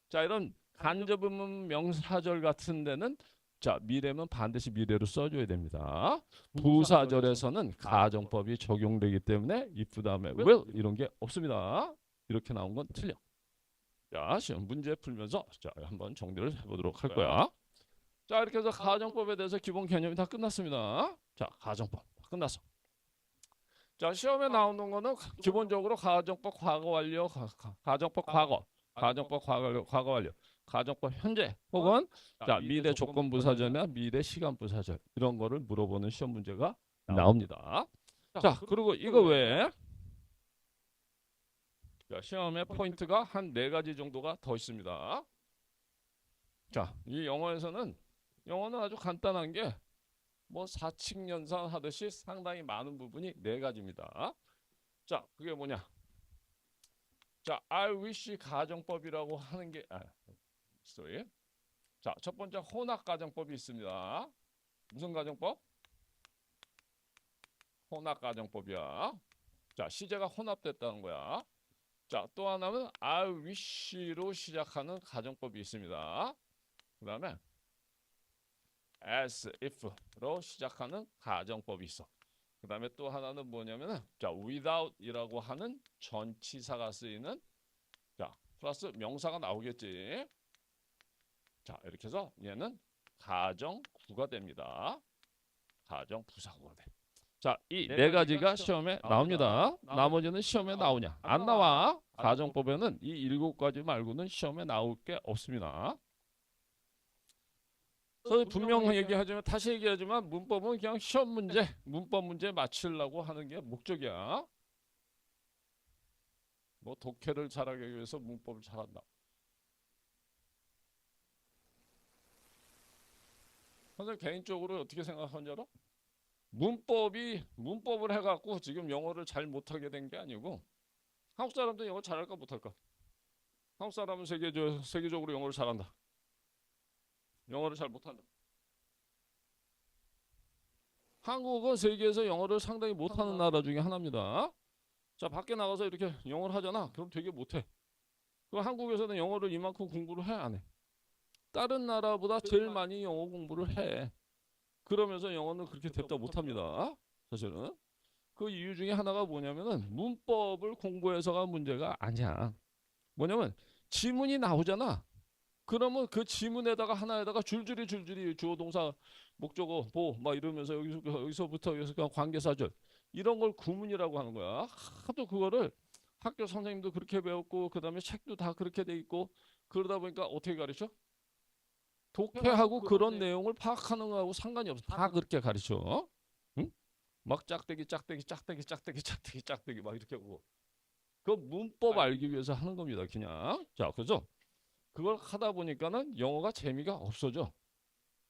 [SPEAKER 1] 자, 이런 간접 의문 명사절 같은 데는 자, 미래면 반드시 미래로 써줘야 됩니다. 부사절에서는 가정법이 적용되기 때문에 if 다음에 will 이런 게 없습니다. 이렇게 나온 건 틀려. 자, 시험 문제 풀면서 자, 한번 정리를 해보도록 할 거야. 자, 이렇게 해서 가정법에 대해서 기본 개념이 다 끝났습니다. 자, 가정법 끝났어. 자, 시험에 나오는 거는 기본적으로 가정법 과거 완료, 가정법 과거, 가정법 과거 완료, 가정법 현재 혹은 자, 미래 조건 부사절이나 미래 시간 부사절 이런 거를 물어보는 시험 문제가 나옵니다. 자, 그리고 이거 외에 자, 시험의 포인트가 한 4가지 정도가 더 있습니다. 자, 이 영어는 아주 간단한 게 뭐 사칙 연산 하듯이 상당히 많은 부분이 4가지입니다. 자, 그게 뭐냐? 자, I wish 가정법이라고 하는 게 sorry. 자, 첫 번째 혼합 가정법이 있습니다. 무슨 가정법? 혼합 가정법이야. 자, 시제가 혼합됐다는 거야. 자, 또 하나는 I wish로 시작하는 가정법이 있습니다. 그 다음에 as if로 시작하는 가정법이 있어. 그 다음에 또 하나는 뭐냐면은 자, without이라고 하는 전치사가 쓰이는 자, 플러스 명사가 나오겠지. 자, 이렇게 해서 얘는 가정구가 됩니다. 가정부사구가 돼. 자, 이 4가지가 시험에 나옵니다. 나머지는 시험에 나오냐? 안 나와. 가정법에는 이 7가지 말고는 시험에 나올 게 없습니다. 그래서 분명 얘기하지만 다시 얘기하지만 문법은 그냥 시험 문제, 문법 문제 맞추려고 하는 게 목적이야. 뭐 독해를 잘하기 위해서 문법을 잘한다. 선생님 개인적으로 어떻게 생각하는지 알아? 문법을 해갖고 지금 영어를 잘 못하게 된 게 아니고 한국 사람도 영어 잘할까 못할까? 한국 사람은 세계적으로 영어를 잘한다. 영어를 잘 못한다. 한국은 세계에서 영어를 상당히 못하는 나라 중에 하나입니다. 자, 밖에 나가서 이렇게 영어를 하잖아. 그럼 되게 못해. 그럼 한국에서는 영어를 이만큼 공부를 해, 안 해? 다른 나라보다 제일 많이 영어 공부를 해. 그러면서 영어는 그렇게 됐다 못합니다. 사실은. 그 이유 중에 하나가 뭐냐면은 문법을 공부해서가 문제가 아니야. 뭐냐면 지문이 나오잖아. 그러면 그 지문에다가 하나에다가 줄줄이 주어 동사 목적어 보 막 이러면서 여기서부터 여기서 관계사절 이런 걸 구문이라고 하는 거야. 하도 그거를 학교 선생님도 그렇게 배웠고 그다음에 책도 다 그렇게 돼 있고 그러다 보니까 어떻게 가르쳐? 독해하고 그런 내용을 파악하는 거하고 상관이 없어. 다 그렇게 가르쳐. 응? 막 짝대기 짝대기 짝대기 짝대기 짝대기 짝대기 막 이렇게 하고. 그 문법 알기 위해서 하는 겁니다. 그냥. 자, 그죠? 그걸 하다 보니까는 영어가 재미가 없어져.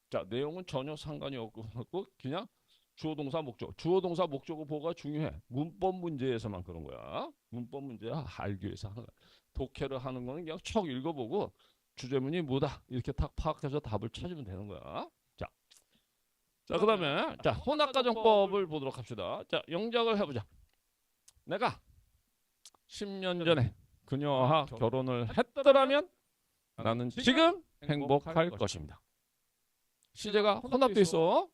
[SPEAKER 1] 자, 내용은 전혀 상관이 없고 그냥 주어 동사 목적. 주어 동사 목적어 보호가 중요해. 문법 문제에서만 그런 거야. 문법 문제 알기 위해서 하는 거야. 독해를 하는 거는 그냥 척 읽어보고 주제문이 뭐다 이렇게 딱 파악해서 답을 찾으면 되는 거야. 자, 그다음에 자 혼합가정법을 보도록 합시다. 자, 영작을 해보자. 내가 10년 전에 그녀와 결혼을 했더라면 나는 지금 행복할 것입니다. 시제가 혼합돼 있어.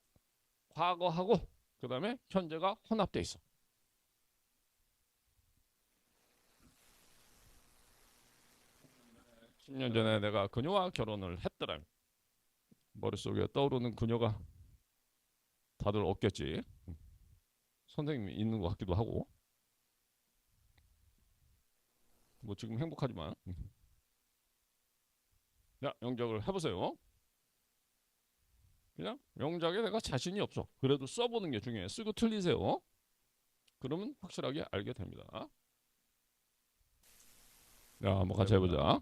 [SPEAKER 1] 과거하고 그다음에 현재가 혼합돼 있어. 십 년 전에 내가 그녀와 결혼을 했더라면 머릿속에 떠오르는 그녀가 다들 없겠지. 선생님이 있는 것 같기도 하고. 뭐 지금 행복하지만. 자, 영작을 해보세요. 그냥 영작에 내가 자신이 없어. 그래도 써보는 게 중요해. 쓰고 틀리세요. 그러면 확실하게 알게 됩니다. 자, 한번 같이 해보자.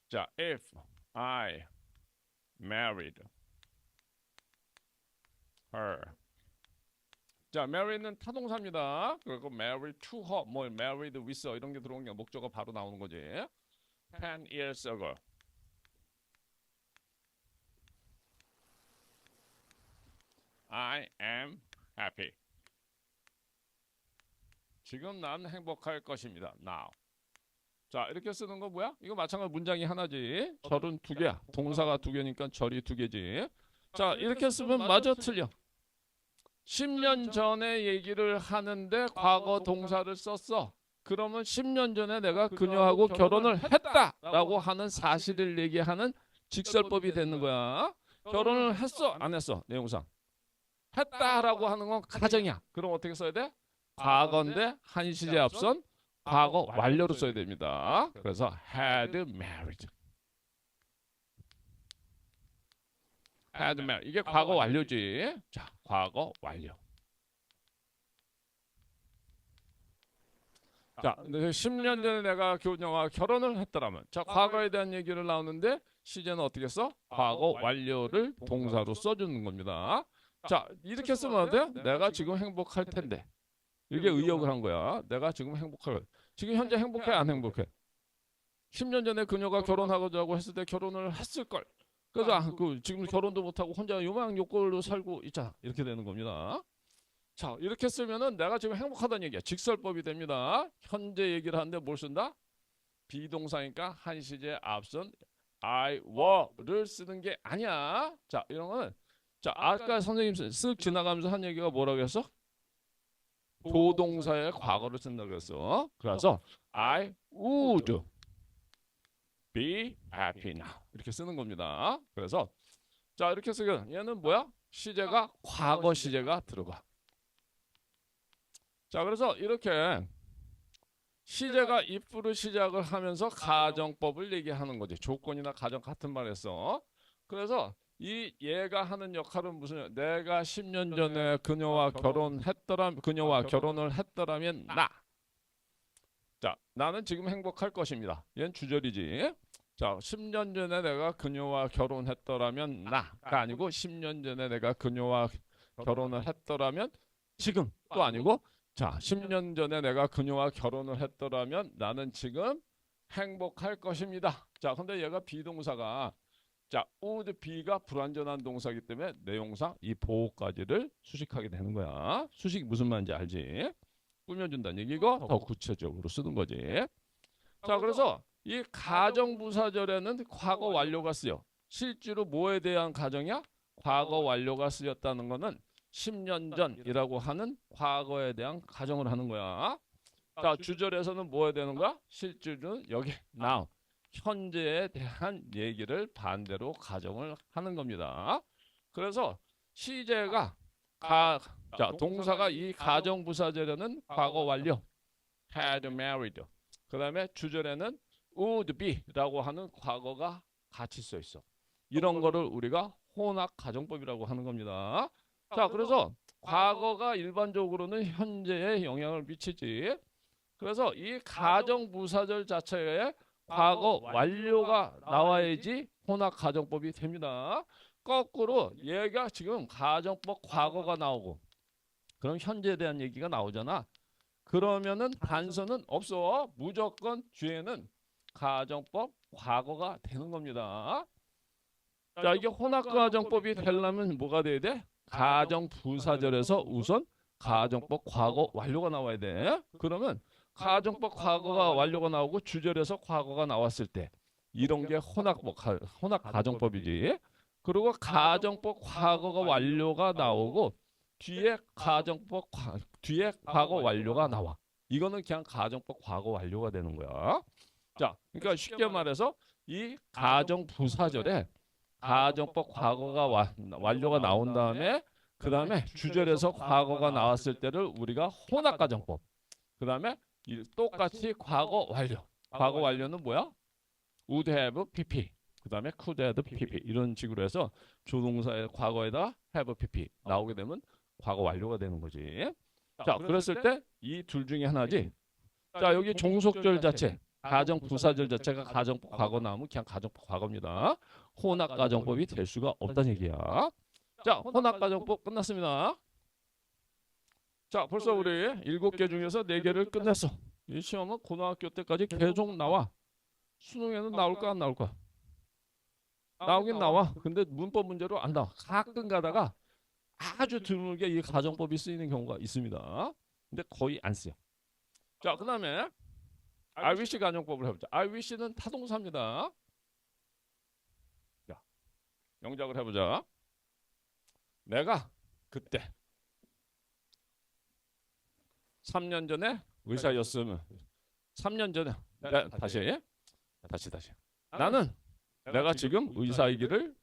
[SPEAKER 1] 자, if I married her. 자, marry는 타동사입니다. 그리고 married to her, 뭐 married with her 이런 게 들어온 게 목적어 바로 나오는 거지. 10 years ago. I am happy. 지금 난 행복할 것입니다. Now. 자, 이렇게 쓰는 거 뭐야? 이거 마찬가지 문장이 하나지. 절은 두 개야. 동사가 두 개니까 절이 두 개지. 자, 이렇게 쓰면 마저 틀려. 10년 전에 얘기를 하는데 과거 동사를 썼어. 그러면 10년 전에 내가 그녀하고 결혼을 했다라고 하는 사실을 얘기하는 직설법이 되는 거야. 결혼을 했어? 안 했어? 내용상. 했다라고 하는 건 가정이야. 그럼 어떻게 써야 돼? 과거인데 한 시제 앞선 과거 완료로 써야 됩니다. 그래서 had married. had married. 이게 과거 완료지. 자, 과거 완료. 자, 10년 전에 내가 그녀와 결혼을 했더라면. 자, 과거에 대한 얘기를 나오는데 시제는 어떻게 써? 과거 완료를 동사로 써주는 겁니다. 자, 이렇게 쓰면 어때요? 내가 지금 행복할 텐데. 이게 의역을 한 거야. 내가 지금 행복할. 지금 현재 행복해 안 행복해? 10년 전에 그녀가 결혼하고자 했을 때 결혼을 했을 걸. 그래서 지금 결혼도 못하고 혼자 요망 요꼴로 살고 있잖아. 이렇게 되는 겁니다. 자, 이렇게 쓰면은 내가 지금 행복하다는 얘기야. 직설법이 됩니다. 현재 얘기를 하는데 뭘 쓴다? 비동사니까 한 시제 앞선 I were를 쓰는 게 아니야. 자, 이런 거는 자, 아까 선생님 쓱 지나가면서 한 얘기가 뭐라고 했어? 조동사의 과거를 쓴다고 했어. 그래서 I would be happy now 이렇게 쓰는 겁니다. 그래서 자, 이렇게 쓰면 얘는 뭐야? 시제가 과거 시제가 들어가. 자, 그래서 이렇게 시제가 if로 시작을 하면서 가정법을 얘기하는 거지. 조건이나 가정 같은 말 했어. 그래서 이 얘가 하는 역할은 무슨? 내가 10년 전에 그녀와 결혼을 했더라면 나. 자, 나는 지금 행복할 것입니다. 얘는 주절이지. 자, 10년 전에 내가 그녀와 결혼했더라면 나가 아니고 10년 전에 내가 그녀와 결혼을 했더라면 지금도 아니고 자, 10년 전에 내가 그녀와 결혼을 했더라면 나는 지금 행복할 것입니다. 자, 근데 얘가 비동사가 자, would be가 불완전한 동사이기 때문에 내용상 이 보호까지를 수식하게 되는 거야. 수식이 무슨 말인지 알지? 꾸며준다는 얘기고 더 구체적으로 쓰는 거지. 자, 그래서 이 가정부사절에는 과거 완료가 쓰여. 실제로 뭐에 대한 가정이야? 과거 완료가 쓰였다는 거는 10년 전이라고 하는 과거에 대한 가정을 하는 거야. 자, 주절에서는 뭐에 되는 거야? 실제로는 여기 now. 현재에 대한 얘기를 반대로 가정을 하는 겁니다. 그래서 시제가 자, 동사가 이 가정부사절에는 과거 완료 had married. 그 다음에 주절에는 would be라고 하는 과거가 같이 써 있어. 이런 거를 우리가 혼합 가정법이라고 하는 겁니다. 자, 그래서 과거가 일반적으로는 현재에 영향을 미치지. 그래서 이 가정부사절 자체에 과거 완료가 나와야지 혼합 가정법이 됩니다. 거꾸로 얘가 지금 가정법 과거가 나오고 그럼 현재에 대한 얘기가 나오잖아. 그러면은 단서는 없어. 무조건 뒤에는 가정법 과거가 되는 겁니다. 자, 이게 혼합가정법이 되려면 뭐가 돼야 돼? 가정부사절에서 우선 가정법 과거 완료가 나와야 돼. 그러면 가정법 과거가 완료가 나오고 주절에서 과거가 나왔을 때 이런 게 혼합 가정법이지. 그리고 가정법 과거가 완료가 나오고 뒤에 과거 완료가 나와. 이거는 그냥 가정법 과거 완료가 되는 거야. 자, 그러니까 쉽게 말해서 이 가정부사절에 가정법 과거가 완료가 나온 다음에 그 다음에 주절에서 과거가 나왔을 때를 우리가 혼합가정법. 그 다음에 똑같이 과거 완료. 과거 완료는 뭐야? would have pp. 그 다음에 could have pp. 이런 식으로 해서 조동사의 과거에다 have pp 나오게 되면 과거 완료가 되는 거지. 자, 그랬을 때 이 둘 중에 하나지. 자, 여기 종속절 자체. 가정부사절 자체가 가정법 과거 나오면 그냥 가정법 과거입니다. 혼합가정법이 될 수가 없다는 얘기야. 자, 혼합가정법 끝났습니다. 자, 벌써 우리 7개 중에서 4개를 끝냈어. 이 시험은 고등학교 때까지 계속 나와. 수능에는 나올까 안 나올까? 나오긴 나와. 근데 문법 문제로 안 나와. 가끔 가다가 아주 드물게 이 가정법이 쓰이는 경우가 있습니다. 근데 거의 안 쓰여. 자, 그 다음에 I wish 가정법을 해보자. I wish는 타동사입니다. 자, 영작을 해보자. 내가 그때 3년 전에 의사였으면 3년 전에 다시 나는 내가 지금 의사이기를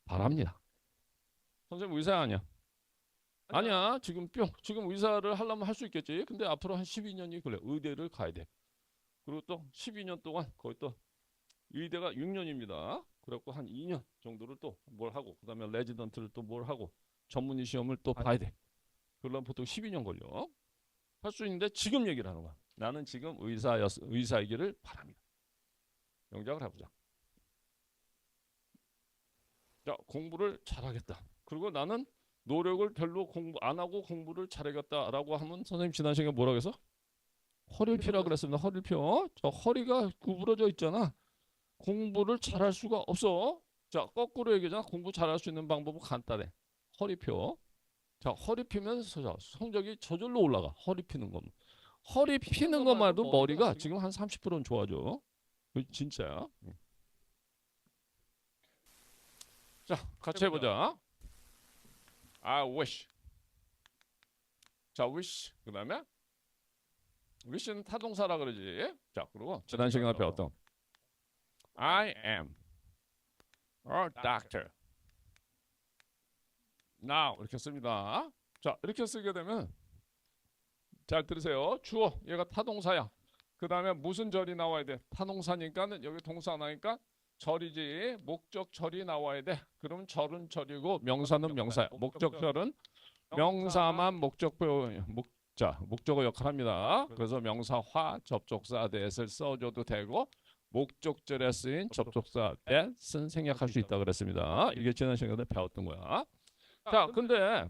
[SPEAKER 1] 바랍니다. 선생님 의사 아니야? 아니야. 지금 의사를 하려면 할 수 있겠지. 근데 앞으로 한 12년이 걸려. 의대를 가야 돼. 그리고 또 12년 동안 거의 또 의대가 6년입니다. 그래갖고 한 2년 정도를 또 뭘 하고 그다음에 레지던트를 또 뭘 하고 전문의 시험을 또 봐야 돼. 그러려면 보통 12년 걸려. 할 수 있는데 지금 얘기를 하는 거야. 나는 지금 의사이기를 바랍니다. 영작을 해보자. 자, 공부를 잘하겠다. 그리고 나는 노력을 별로 공부 안 하고 공부를 잘하겠다라고 하면 선생님 지난 시간에 뭐라고 해서? 허리피라 그랬습니다. 허리표. 저 허리가 구부러져 있잖아. 공부를 잘할 수가 없어. 자, 거꾸로 얘기하잖아. 공부 잘할 수 있는 방법은 간단해. 허리표. 자, 허리 피면서 성적이 저절로 올라가. 허리 피는 거. 허리 피는 것만 해도 머리가 지금 한 30%는 좋아져. 진짜야. 자, 같이 해보자. I wish. 자, wish. 그 다음에 wish는 타동사라 그러지. 자, 그리고 지난 시간에 배웠던 I am a doctor. now 이렇게 씁니다. 자, 이렇게 쓰게 되면 잘 들으세요. 주어 얘가 타동사야. 그 다음에 무슨 절이 나와야 돼? 타동사니까는 여기 동사 나니까 절이지. 목적절이 나와야 돼. 그럼 절은 절이고 명사는 명사야. 목적절은 명사만 목적어 역할합니다. 그래서 명사화 접속사 that을 써줘도 되고 목적절에 쓰인 접속사 that은 생략할 수 있다 그랬습니다. 이게 지난 시간에 배웠던 거야. 자, 근데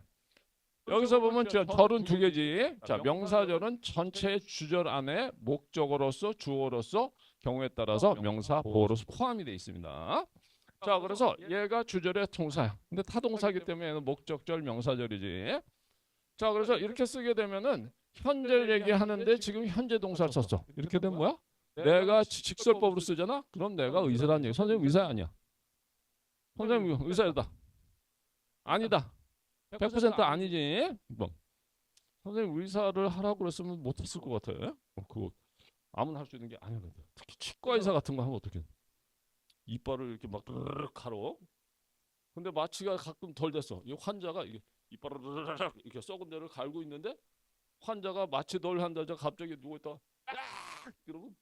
[SPEAKER 1] 여기서 보면 절은 두 개지. 자, 명사절은 전체 주절 안에 목적어로서 주어로서 경우에 따라서 명사 보어로서 포함이 되어 있습니다. 자, 그래서 얘가 주절의 동사야. 근데 타동사기 때문에 얘는 목적절 명사절이지. 자, 그래서 이렇게 쓰게 되면은 현재 얘기하는데 지금 현재 동사를 썼어. 이렇게 되면 뭐야? 내가 직설법으로 쓰잖아. 그럼 내가 의사라는 얘기. 선생님 의사 아니야. 선생님 의사다. 아니다. 100% 아니지. 뭐. 선생님 의사를 하라고 그랬으면 못했을 것 같아. 그거 아무나 할 수 있는 게 아니야. 특히 치과 의사 같은 거 하면 어떡해. 이빨을 이렇게 막 가로. 근데 마취가 가끔 덜 됐어. 이 환자가 이빨을 이렇게 썩은 데를 갈고 있는데 환자가 마취 덜 한다자 갑자기 누워있다가 이러면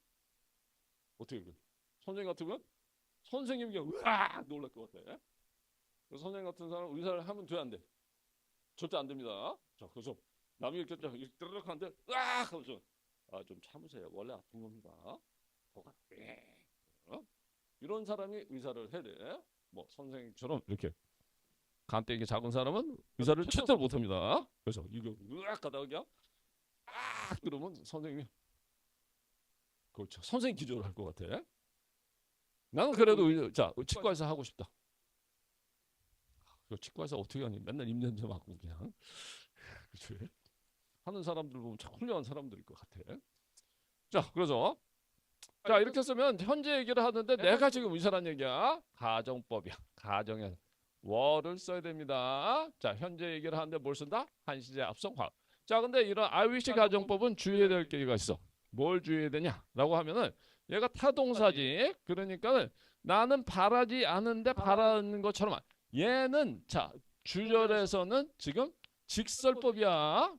[SPEAKER 1] 어떻게 그래? 선생님 같으면 선생님이 으악 놀랄 것 같아. 그래서 선생님 같은 사람 의사를 하면 돼, 안 돼? 절대 안 됩니다. 자, 그래서 남이 이렇게 뜨르륵 하는데 으악 하면서 좀 참으세요. 원래 아픈 겁니다. 뭐가 어? 이런 사람이 의사를 해야 돼. 뭐 선생님처럼 이렇게 간대기 작은 사람은 의사를 절대 못합니다. 그래서 이거 으악 하다가 그냥 그러면 선생님이 그렇죠. 선생님 기절을 할 것 같아. 나는 그래도 자 치과에서 하고 싶다. 치과에서 어떻게 하니? 맨날 입냄새 맡고 그냥 그렇지. 하는 사람들 보면 참 훌륭한 사람들일 것 같아. 자, 그래서 자 이렇게 쓰면 현재 얘기를 하는데 내가 지금 의사란 얘기야. 가정법이야. 가정에 월을 써야 됩니다. 자, 현재 얘기를 하는데 뭘 쓴다? 한시제 앞성 과거. 자, 근데 이런 IWC 가정법은 주의해야 될 게가 있어. 뭘 주의해야 되냐라고 하면은 얘가 타동사지. 그러니까 나는 바라지 않은데 바라는 것처럼 얘는 자 주절에서는 지금 직설법이야.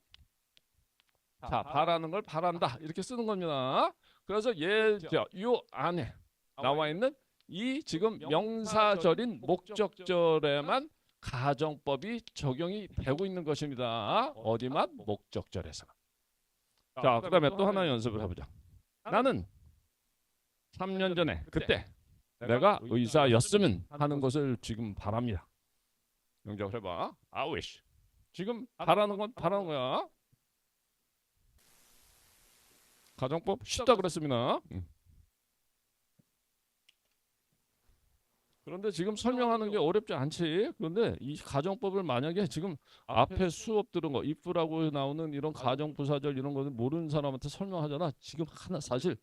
[SPEAKER 1] 자, 바라는 걸 바란다 이렇게 쓰는 겁니다. 그래서 요 안에 나와 있는 이 지금 명사절인 목적절에만 가정법이 적용이 되고 있는 것입니다. 어디만? 목적절에서. 자, 그다음에 또 하나 연습을 해보자. 나는 3년 전에 그때 내가 의사였으면 하는 것을 지금 바랍니다. 영작을 해봐. I wish. 지금 바라는 건 바라는 거야. 가정법 쉽다 그랬습니다. 그런데 지금 설명하는 게 어렵지 않지. 그런데 이 가정법을 만약에 지금 앞에 수업 들은 거 if라고 나오는 이런 가정부사절 이런 거는 모르는 사람한테 설명하잖아. 지금 사실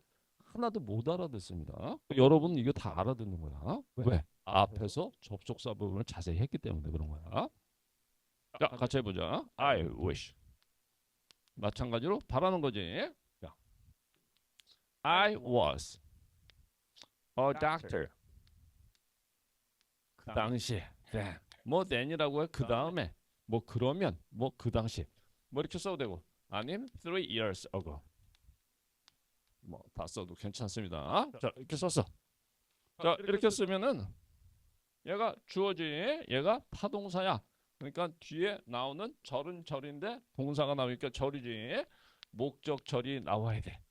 [SPEAKER 1] 하나도 못 알아듣습니다. 여러분 이거 다 알아듣는 거야. 왜? 앞에서 접속사 부분을 자세히 했기 때문에 그런 거야. 자, 같이 해보자. I wish. 마찬가지로 바라는 거지. 자, I was a doctor. 그 당시에 뭐 then이라고 해. 그 다음에 뭐 그러면 뭐 그 당시 뭐 이렇게 써도 되고 아니면 3 years ago 뭐 다 써도 괜찮습니다. 자, 이렇게 썼어. 자, 이렇게 쓰면은 얘가 주어지 얘가 타동사야. 그러니까 뒤에 나오는 절은 절인데 동사가 나오니까 절이지. 목적절이 나와야 돼.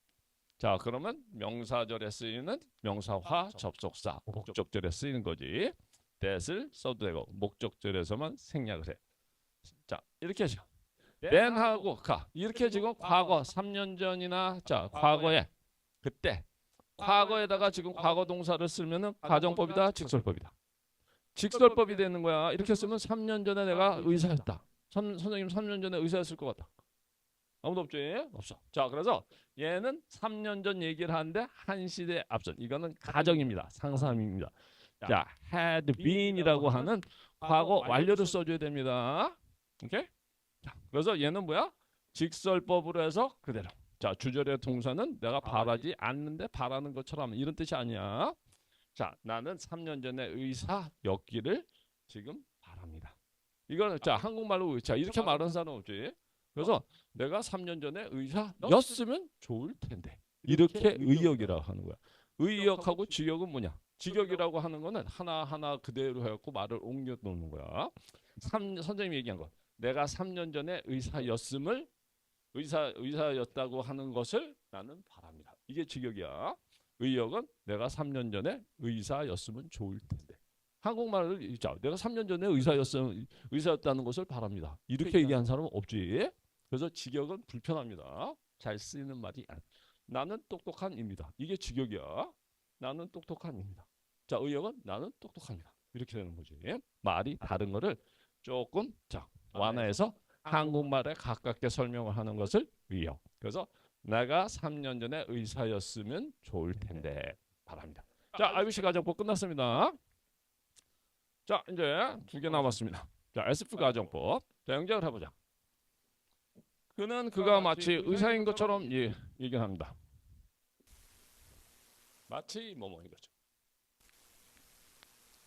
[SPEAKER 1] 자, 그러면 명사절에 쓰이는 명사화 접속사 목적절에 쓰이는 거지. that을 써도 되고 목적절에서만 생략을 해. 자, 이렇게 하죠. then하고 가 이렇게 지금 과거 3년 전이나 자 과거에 그때 과거에다가 지금 과거 동사를 쓰면은 가정법이다 직설법이다. 직설법이 되는 거야. 이렇게 쓰면 3년 전에 내가 의사였다. 선생님 3년 전에 의사였을 것 같다. 아무도 없지? 없어. 자, 그래서 얘는 3년 전 얘기를 하는데 한 시대 앞선. 이거는 가정입니다. 상사입니다. 자, had been이라고 하는 과거 완료를 써줘야 됩니다. 오케이? 자, 그래서 얘는 뭐야? 직설법으로 해서 그대로. 자, 주절의 동사는 내가 바라지 않는데 바라는 것처럼 이런 뜻이 아니야. 자, 나는 3년 전에 의사였기를 지금 바랍니다. 이거는 자 한국말로 자 이렇게 말하는 사람 없지. 그래서 내가 3년 전에 의사였으면 좋을 텐데 이렇게 의역이라고 하는 거야. 의역하고 직역은 뭐냐? 직역이라고 하는 거는 하나하나 그대로 해갖고 말을 옮겨 놓는 거야. 선생님이 얘기한 거. 내가 3년 전에 의사였다고 하는 것을 나는 바랍니다. 이게 직역이야. 의역은 내가 3년 전에 의사였으면 좋을 텐데. 한국말을 자, 내가 3년 전에 의사였다는 것을 바랍니다. 이렇게 얘기한 사람은 없지. 그래서 직역은 불편합니다. 잘 쓰이는 말이 나는 똑똑한입니다. 이게 직역이야. 나는 똑똑한입니다. 자, 의역은 나는 똑똑합니다. 이렇게 되는 거지. 말이 다른 거를 조금 자 완화해서 한국말에 가깝게 설명을 하는 것을 의역. 그래서 내가 3년 전에 의사였으면 좋을 텐데 바랍니다. 자, IBC 가정법 끝났습니다. 자, 이제 2개 남았습니다. 자, SF 가정법. 자, 영작을 해보자. 그가 마치 의사인 것처럼 얘기합니다. 마치 뭐뭐인 거죠.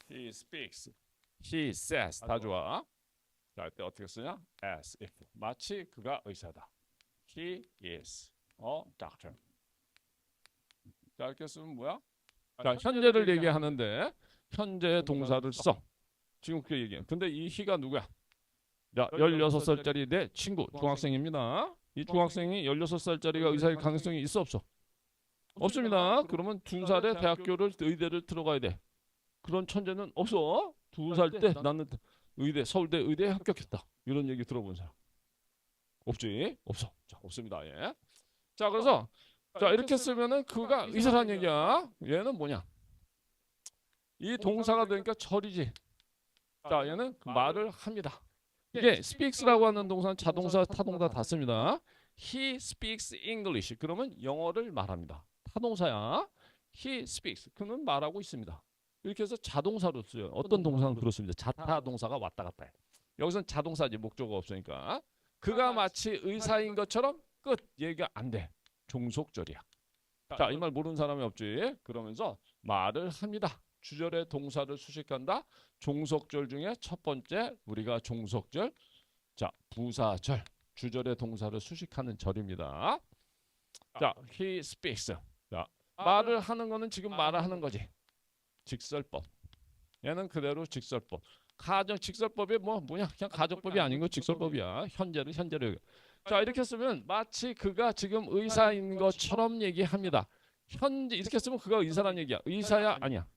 [SPEAKER 1] He speaks. He says. 다 좋아. 자, 이때 어떻게 쓰냐? As if. 마치 그가 의사다. He is a doctor. 자, 이렇게 쓰면 뭐야? 자, 현재를 얘기하는데 현재 동사를 써. 지금 그렇게 얘기해. 근데 이 he가 누구야? 자, 16살짜리 내 친구, 중학생입니다. 이 중학생이 16살짜리가 의사일 가능성이 있어 없어? 없습니다. 그러면 2살에 대학교를 의대를 들어가야 돼. 그런 천재는 없어. 2살 때 나는 의대 서울대 의대에 합격했다. 이런 얘기 들어본 사람 없지? 없어. 자, 없습니다. 예. 자, 그래서 자 이렇게 쓰면은 그가 의사라는 얘기야. 얘는 뭐냐? 이 동사가 되니까 절이지. 자, 얘는 그 말을 합니다. 이게 speaks라고 하는 동사는 자동사, 타동사 다 씁니다. He speaks English. 그러면 영어를 말합니다. 타동사야. He speaks. 그는 말하고 있습니다. 이렇게 해서 자동사로 써요. 어떤 동사는 그렇습니다. 자타 동사가 왔다 갔다 해. 여기서는 자동사지 목적어가 없으니까. 그가 마치 의사인 것처럼 끝. 얘기가 안 돼. 종속절이야. 자, 이 말 모르는 사람이 없지. 그러면서 말을 합니다. 주절의 동사를 수식한다. 종속절 중에 첫 번째 우리가 종속절. 자, 부사절. 주절의 동사를 수식하는 절입니다. 자, he speaks. 자, 말을 하는 거는 지금 말을 하는 거지. 직설법. 얘는 그대로 직설법. 가정 직설법이 뭐냐? 그냥 가정법이 아닌 거 직설법이야. 현재를. 자, 이렇게 쓰면 마치 그가 지금 의사인 것처럼 얘기합니다. 현재 이렇게 쓰면 그가 의사란 얘기야. 의사야 아니야.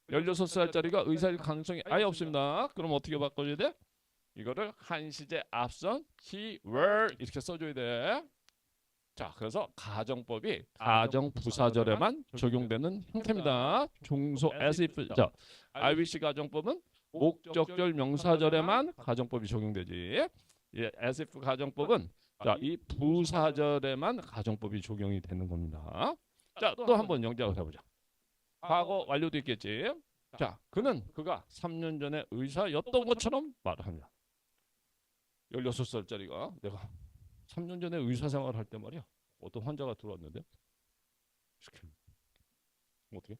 [SPEAKER 1] 16살짜리가 의사일 가능성이 아예 없습니다. 그럼 어떻게 바꿔줘야 돼? 이거를 한 시제 앞선 he were 이렇게 써줘야 돼. 자, 그래서 가정법이 가정 부사절에만 적용되는 형태입니다. 종소 as if. 자, IBC 가정법은 목적절 명사절에만 가정법이 적용되지. 예, as if 가정법은 자, 이 부사절에만 가정법이 적용이 되는 겁니다. 자, 또 한번 영작을 해보자. 과거 완료도 있겠지. 자, 그가 3년 전에 의사였던 것처럼 말을 합니다. 16살짜리가 내가 3년 전에 의사 생활을 할 때 말이야. 어떤 환자가 들어왔는데 이렇게 어떻게?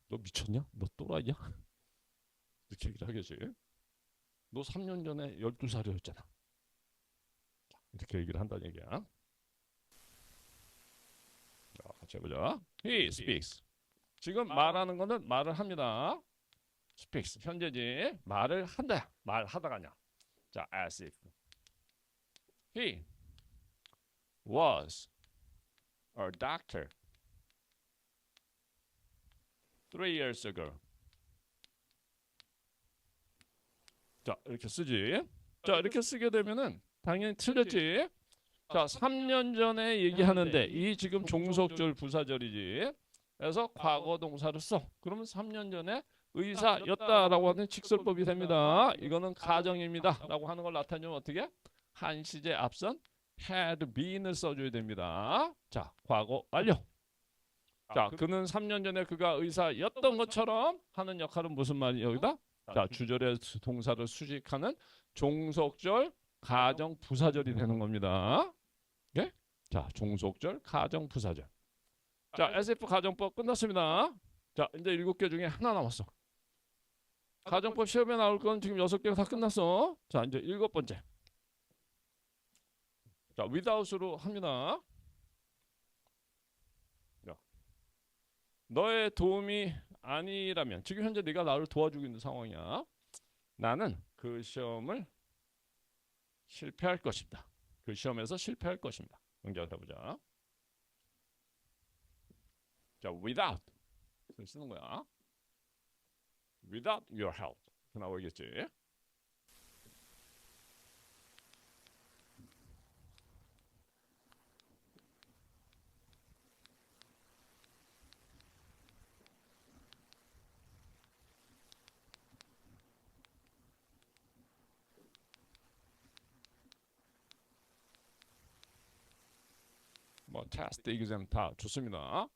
[SPEAKER 1] 너 미쳤냐? 너 또라이냐? 이렇게 얘기를 하겠지. 너 3년 전에 12살이었잖아. 이렇게 얘기를 한다는 얘기야. 자, 같이 해보자. He speaks. 지금 말하는 거는 말을 합니다. speaks 현재지. 말을 한다. 말하다가 아니야. 자, as if. He was a doctor 3 years ago. 자, 이렇게 쓰지. 자, 이렇게 쓰게 되면은 당연히 틀렸지. 자, 3년 전에 얘기하는데 이 지금 종속절 부사절이지. 그래서 과거 동사를 써. 그러면 3년 전에 의사였다라고 하는 직설법이 됩니다. 이거는 가정입니다. 라고 하는 걸 나타내면 어떻게? 한 시제 앞선 had been을 써줘야 됩니다. 자, 과거 완료. 자, 그는 3년 전에 그가 의사였던 것처럼 하는 역할은 무슨 말이에요? 여기다? 자, 주절의 동사를 수식하는 종속절 가정 부사절이 되는 겁니다. 예? 자, 종속절 가정 부사절. 자, SF 가정법 끝났습니다. 자, 이제 7개 중에 하나 남았어. 가정법 시험에 나올 건 지금 6개가 다 끝났어. 자, 이제 7번째. 자, without으로 합니다. 자, 너의 도움이 아니라면 지금 현재 네가 나를 도와주고 있는 상황이야. 나는 그 시험을 실패할 것입니다. 그 시험에서 실패할 것입니다. 응답을 해보자. 자, without 쓰는 거야. Without your help 나오겠지. 뭐 테스트, exam 다 좋습니다.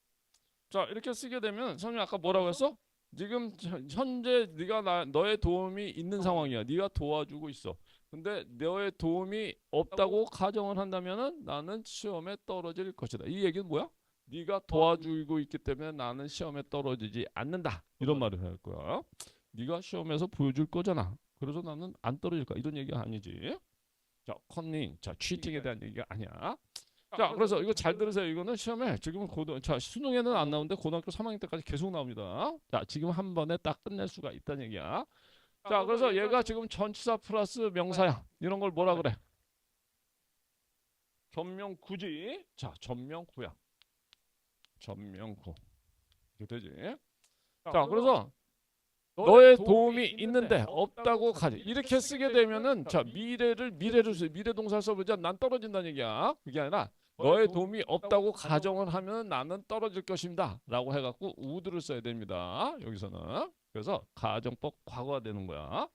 [SPEAKER 1] 자, 이렇게 쓰게 되면 선생님 아까 뭐라고 했어? 지금 현재 네가 너의 도움이 있는 상황이야. 네가 도와주고 있어. 근데 너의 도움이 없다고 가정을 한다면은 나는 시험에 떨어질 것이다. 이 얘기는 뭐야? 네가 도와주고 있기 때문에 나는 시험에 떨어지지 않는다. 이런 말을 할 거야. 네가 시험에서 보여줄 거잖아. 그래서 나는 안 떨어질 거야. 이런 얘기가 아니지. 자, 컨닝, 자, 치팅에 대한 얘기가 아니야. 자, 그래서 이거 잘 들으세요. 이거는 시험에 지금 자, 수능에는 안 나오는데 고등학교 3학년 때까지 계속 나옵니다. 자, 지금 한 번에 딱 끝낼 수가 있다는 얘기야. 자, 그래서 얘가 지금 전치사 플러스 명사야. 이런 걸 뭐라 그래? 전명구지. 자, 전명구야. 전명구. 이렇게 되지. 자, 그래서 너의 도움이 있는데 없다고 가지. 이렇게 쓰게 되면은 자, 미래 동사 써보자. 난 떨어진다는 얘기야. 그게 아니라 너의 도움이 없다고 가정을 하면 나는 떨어질 것입니다라고 해갖고 would를 써야 됩니다. 여기서는. 그래서 가정법 과거가 되는 거야.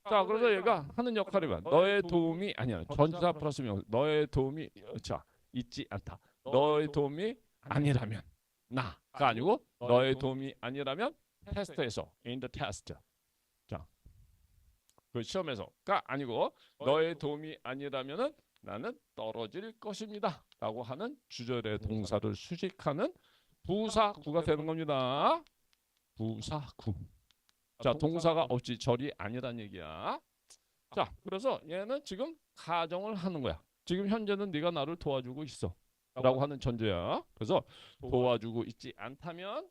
[SPEAKER 1] 자, 그래서 얘가 하는 역할이 뭐야? 너의 도움이 아니야. 전치사 플러스 명. 너의 도움이 자 있지 않다. 너의 도움이 아니라면 나가 아니고 너의 도움이 아니라면 테스트에서 in the test. 자, 그 시험에서가 아니고 너의 도움이 아니라면은 나는 떨어질 것입니다라고 하는 주절의 동사를 수식하는 부사구가 되는 겁니다. 부사구. 자, 동사가 없지 절이 아니란 얘기야. 자, 그래서 얘는 지금 가정을 하는 거야. 지금 현재는 네가 나를 도와주고 있어 라고 하는 전제야. 그래서 도와주고 있지 않다면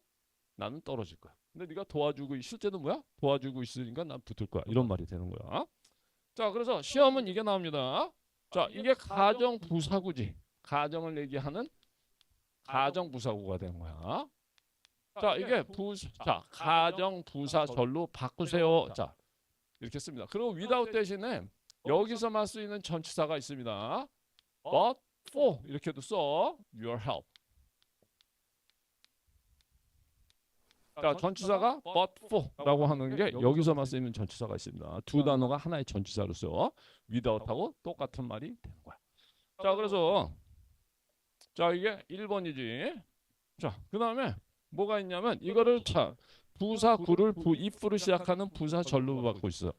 [SPEAKER 1] 나는 떨어질 거야. 근데 네가 도와주고 실제는 뭐야? 도와주고 있으니까 난 붙을 거야. 이런 말이 되는 거야. 자, 그래서 시험은 이게 나옵니다. 자, 이게 가정 부사구지. 가정을 얘기하는 가정 부사구가 되는 거야. 자, 이게 자, 가정 부사절로 바꾸세요. 자, 이렇게 씁니다. 그리고 without 대신에 여기서만 쓰이는 전치사가 있습니다. but for 이렇게도 써. your help. 자, 전치사가 but for라고 하는 게 여기서만 쓰이는 전치사가 있습니다. 두 단어가 하나의 전치사로 써. without하고 똑같은 말이 되는 거야. 자, 그래서 자, 이게 1번이지. 자, 그 다음에 뭐가 있냐면 이거를 자 부사구를 if로 시작하는 부사절로 받고 있어.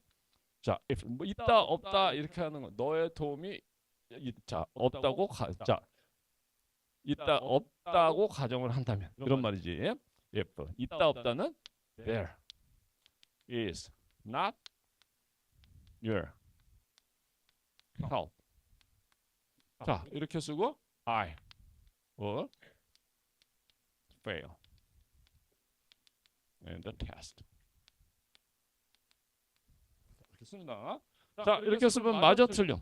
[SPEAKER 1] 자, if 뭐 있다 없다 이렇게 하는 거. 너의 도움이 자 없다고 자 있다 없다고 가정을 한다면 이런 말이지. if 있다 없다는 there is not your help. 자, 이렇게 쓰고 I will fail in the test. 이렇게 씁니다. 자, 이렇게 쓰면 맞아 틀려.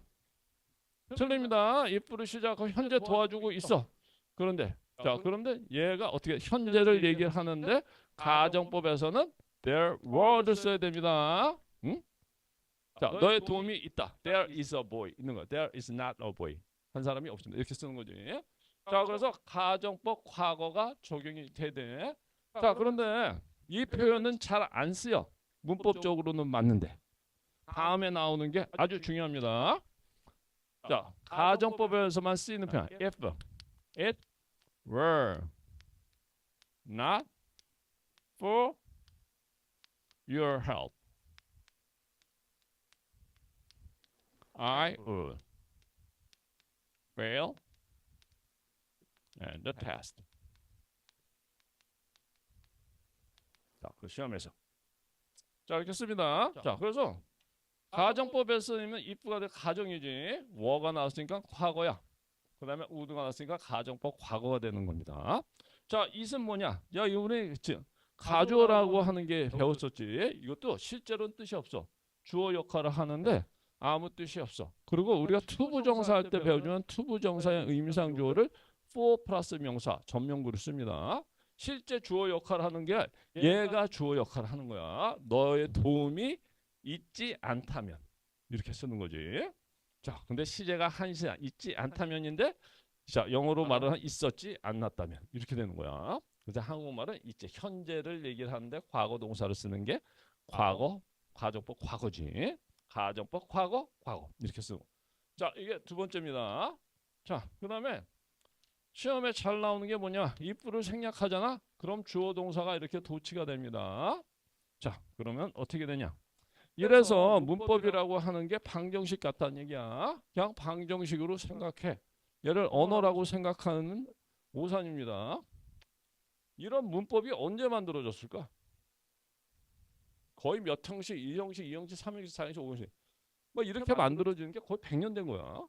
[SPEAKER 1] 틀립니다. if를 시작하고 현재 도와주고 있어. 그런데 자, 그런데 얘가 어떻게 현재를 얘기하는데 가정법에서는 there were를 써야 됩니다. 응? 자, 너의 도움이 있다. There is a boy 있는 거. There is not a boy. 한 사람이 없습니다. 이렇게 쓰는 거지. 자, 그래서 가정법 과거가 적용이 되네. 자, 그런데 이 표현은 잘 안 쓰여. 문법적으로는 맞는데 다음에 나오는 게 아주 중요합니다. 자, 가정법에서만 쓰이는 표현. If it were not for your help, I would fail in the test. 자, 그 시험에서. 자, 이렇게 씁니다. 자, 그래서 가정법에서는 if가 가정이지. were가 나왔으니까 과거야. 그 다음에 would가 나왔으니까 가정법 과거가 되는 겁니다. 자, it은 뭐냐? 야, 우리 가주어라고 하는 게 배웠었지. 이것도 실제로는 뜻이 없어. 주어 역할을 하는데 아무 뜻이 없어. 그리고 우리가 투부정사 할 때 배워주면 투부정사의 의미상 주어를 for 플러스 명사, 전명구를 씁니다. 실제 주어 역할을 하는 게 얘가 주어 역할을 하는 거야. 너의 도움이 있지 않다면 이렇게 쓰는 거지. 자, 근데 시제가 한시 있지 않다면인데 자, 영어로 말은 있었지 않았다면 이렇게 되는 거야. 그래서 한국말은 있지 현재를 얘기를 하는데 과거 동사를 쓰는 게 과거, 가정법 과거지. 가정법 과거, 과거 이렇게 쓰고. 자, 이게 두 번째입니다. 자, 그다음에 시험에 잘 나오는 게 뭐냐? if를 생략하잖아. 그럼 주어 동사가 이렇게 도치가 됩니다. 자, 그러면 어떻게 되냐? 이래서 문법이라고 하는 게 방정식 같다는 얘기야. 그냥 방정식으로 생각해. 얘를 언어라고 생각하는 오산입니다. 이런 문법이 언제 만들어졌을까? 거의 몇 형식, 1형식, 2형식, 3형식, 4형식, 5형식 뭐 이렇게 만들어지는 게 거의 100년 된 거야.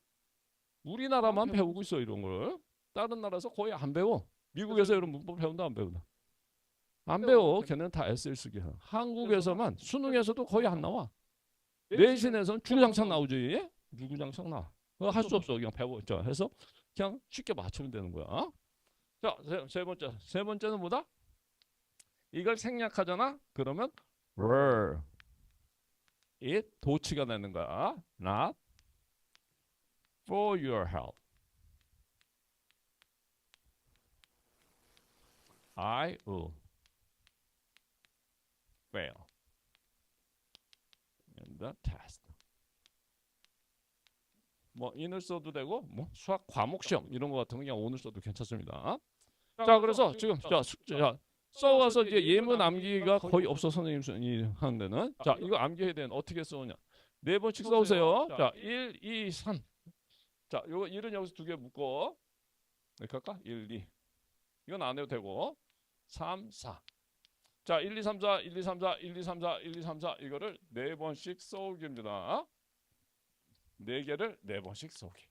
[SPEAKER 1] 우리나라만 배우고 있어 이런 걸. 다른 나라에서 거의 안 배워. 미국에서 이런 문법 배운다 안 배운다? 안 배워. 걔는 다 에세이 쓰기. 한국에서만 수능에서도 거의 안 나와. 내신에서는 주구장창 나오지. 주구장창 나와. 그거 할 수 없어. 그냥 배워. 자, 해서 그냥 쉽게 맞추면 되는 거야. 자, 세 번째. 세 번째는 뭐다? 이걸 생략하잖아. 그러면 were it 도치가 되는 거야. Not for your help. I will fail in the test. 뭐 in을 써도 되고 뭐 수학 과목 시험 이런 거 같은 거 그냥 on을 써도 괜찮습니다. 자, 그래서 지금 자 써와서 이제 예문 암기가 거의 없어 선생님이 하는 데는. 자, 이거 암기해야 되는 어떻게 써오냐? 네 번씩 써오세요. 자, 1, 2, 3. 자, 요거 1은 여기서 두 개 묶어. 이렇게 할까? 1, 2. 이건 안 해도 되고. 3, 4. 자, 1, 2, 3, 4, 1, 2, 3, 4, 1, 2, 3, 4, 1, 2, 3, 4 이거를 네 번씩 써오기입니다. 네 개를 네 번씩 써오기.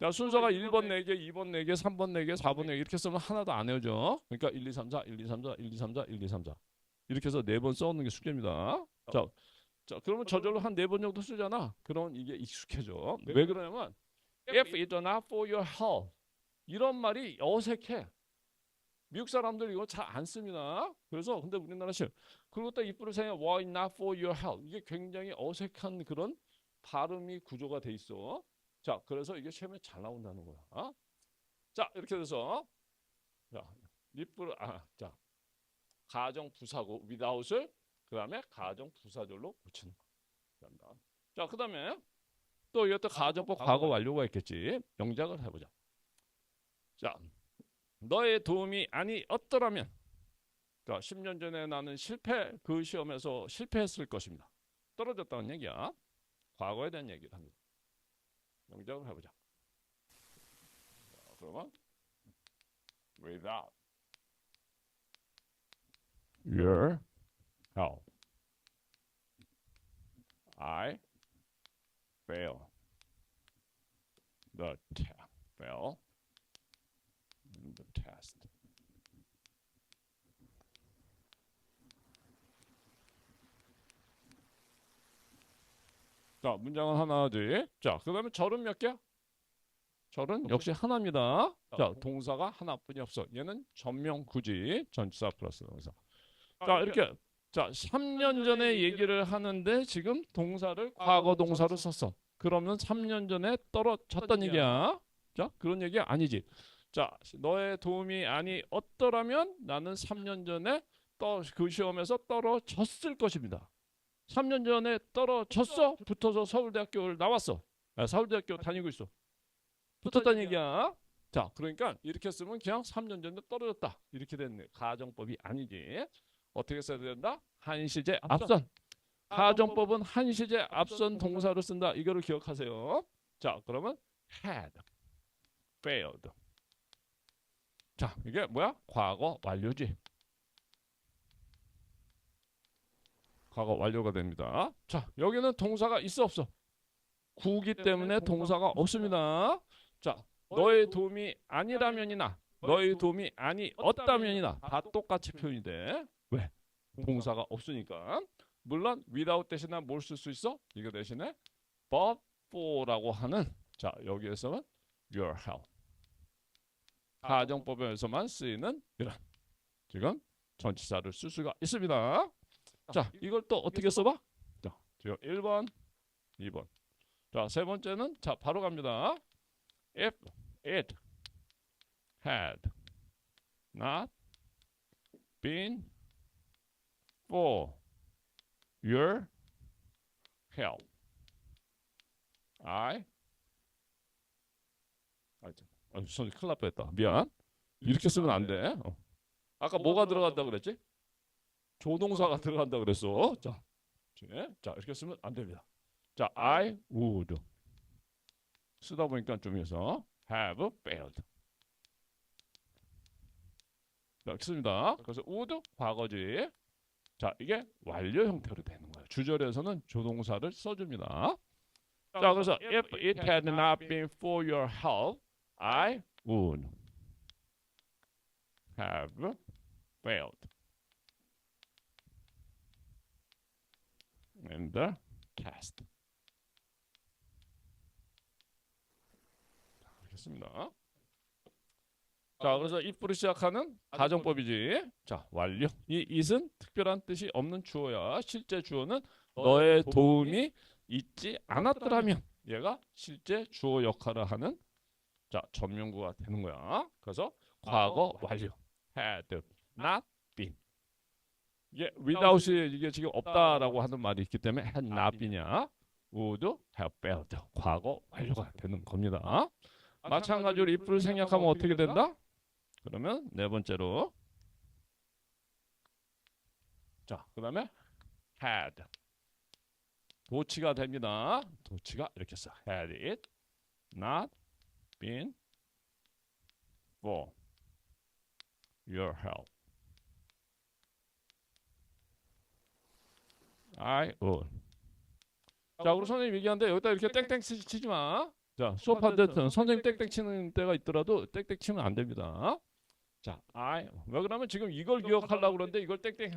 [SPEAKER 1] 자, 순서가 1번 4개, 2번 4개, 3번 4개, 4번 4개 이렇게 쓰면 하나도 안 헤어져. 그러니까 1, 2, 3, 4, 1, 2, 3, 4, 1, 2, 3, 4, 1, 2, 3, 4 이렇게 해서 네 번 써오는 게 숙제입니다. 자, 그러면 저절로 한 네 번 정도 쓰잖아. 그러면 이게 익숙해져. 왜 그러냐면 if it's not for your help 이런 말이 어색해. 미국 사람들 이거 잘 안 씁니다. 그래서 근데 우리나라 시험 그리고 또 입으로 생각 why not for your help 이게 굉장히 어색한 그런 발음이 구조가 돼 있어. 자, 그래서 이게 시험에 잘 나온다는 거야. 자, 이렇게 돼서 자, 입으로 자, 가정 부사고 without을 그다음에 가정 부사절로 붙이는 거. 자, 그다음에 또 이것도 가정법 과거 완료가 있겠지. 영작을 해보자. 자, 너의 도움이 아니었더라면, 그러니까 10년 전에 나는 그 시험에서 실패했을 것입니다. 떨어졌다는 얘기야. 과거에 대한 얘기를 합니다. 영작을 해보자. 자, 그러면 without your help, I fail the test. 자, 문장은 하나지. 자, 그 다음에 절은 몇 개야? 절은 역시 하나입니다. 자, 동사가 하나뿐이 없어. 얘는 전명구지. 전치사 플러스 동사. 자, 이렇게. 자, 3년 전에 얘기를 하는데 지금 동사를 과거 동사로 썼어. 그러면 3년 전에 떨어졌단 얘기야. 자, 그런 얘기 아니지. 자, 너의 도움이 아니었더라면 나는 3년 전에 그 시험에서 떨어졌을 것입니다. 3년 전에 떨어졌어. 붙어서 서울대학교를 나왔어. 서울대학교 다니고 있어. 붙었다는 얘기야. 자, 그러니까 이렇게 쓰면 그냥 3년 전에 떨어졌다. 이렇게 되는 가정법이 아니지. 어떻게 써야 된다? 한시제 앞선. 가정법은 한시제 앞선 동사로 쓴다. 이거를 기억하세요. 자, 그러면 had, failed. 자, 이게 뭐야? 과거 완료지. 과거 완료가 됩니다. 자, 여기는 동사가 있어 없어? 구기 때문에 동사가 없습니다. 자, 너의 도움이 아니라면이나 너의 도움이 아니었다면이나 다 똑같이 표현이 돼. 왜? 동사가 없으니까. 물론 without 대신에 뭘 쓸 수 있어? 이거 대신에 but for라고 하는 자, 여기에서는 your help. 가정법에서만 쓰이는 이런 지금 전치사를 쓸 수가 있습니다. 자, 이걸 또 어떻게 써봐? 자, 지금 1번, 2번. 자, 세 번째는 자, 바로 갑니다. If it had not been for your help, 손이 큰일 날 뻔했다. 미안. 이렇게 쓰면 안 돼. 아까 뭐가 들어간다 그랬지? 조동사가 들어간다 그랬어. 자, 이렇게 쓰면 안 됩니다. 자, I would 쓰다 보니까 좀 해서 have failed. 자, 씁니다. 그래서 would 과거지. 자, 이게 완료 형태로 되는 거예요. 주절에서는 조동사를 써줍니다. 자, 그래서 if it had not been for your help, I would have failed in the test. 알겠습니다. 자, 그래서 if로 시작하는 가정법이지. 자, 완료. 이 it은 특별한 뜻이 없는 주어야. 실제 주어는 너의 도움이 있지 않았더라면 얘가 실제 주어 역할을 하는 자, 전면구가 되는 거야. 그래서 과거 완료. had not been. 이게 without이 이게 지금 없다라고 하는 말이 있기 때문에 had not been이야. would have failed. 과거 완료가 되는 겁니다. 마찬가지로 if를 생략하면 어떻게 된다? 그러면 네 번째로 자, 그다음에 had 도치가 됩니다. 도치가 이렇게 써. had it not been for your help, I would. 자, 우리 선생님 얘기하는데 여기다 이렇게 땡땡 치지 마. 자, 수업할 때는 선생님 땡땡 치는 때가 있더라도 땡땡 치면 안 됩니다. 자, 왜 그러면 지금 이걸 기억하려고 그러는데 이걸 땡땡.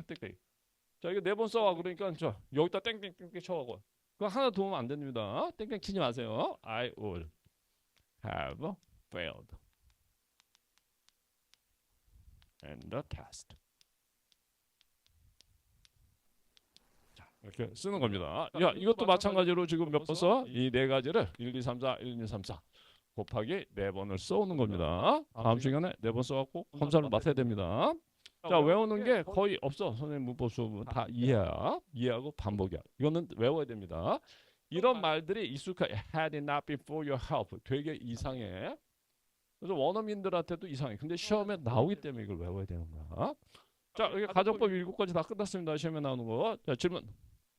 [SPEAKER 1] 자, 이거 4번 써와 그러니까 저 여기다 땡땡 쳐가고 그거 하나 도우면 안 됩니다. 땡땡 치지 마세요. I would have failed in the test. 자, 이렇게 쓰는 겁니다. 야, 이것도 마찬가지로 지금 몇 번 써? 이 네 가지를 1, 2, 3, 4, 1, 2, 3, 4 곱하기 4번을 써오는 겁니다. 다음 시간에 4번 써갖고 검사를 맡아야 됩니다. 자, 외우는 게 거의 없어. 선생님 문법 수업은 다 이해야. 이해하고 반복이야. 이거는 외워야 됩니다. 이런 말들이 익숙하게 had it not been for your help 되게 이상해. 그래서 원어민들한테도 이상해. 근데 시험에 나오기 때문에 이걸 외워야 되는 거야. 자, 이게 가정법 7가지 다 끝났습니다. 시험에 나오는 거. 자, 질문.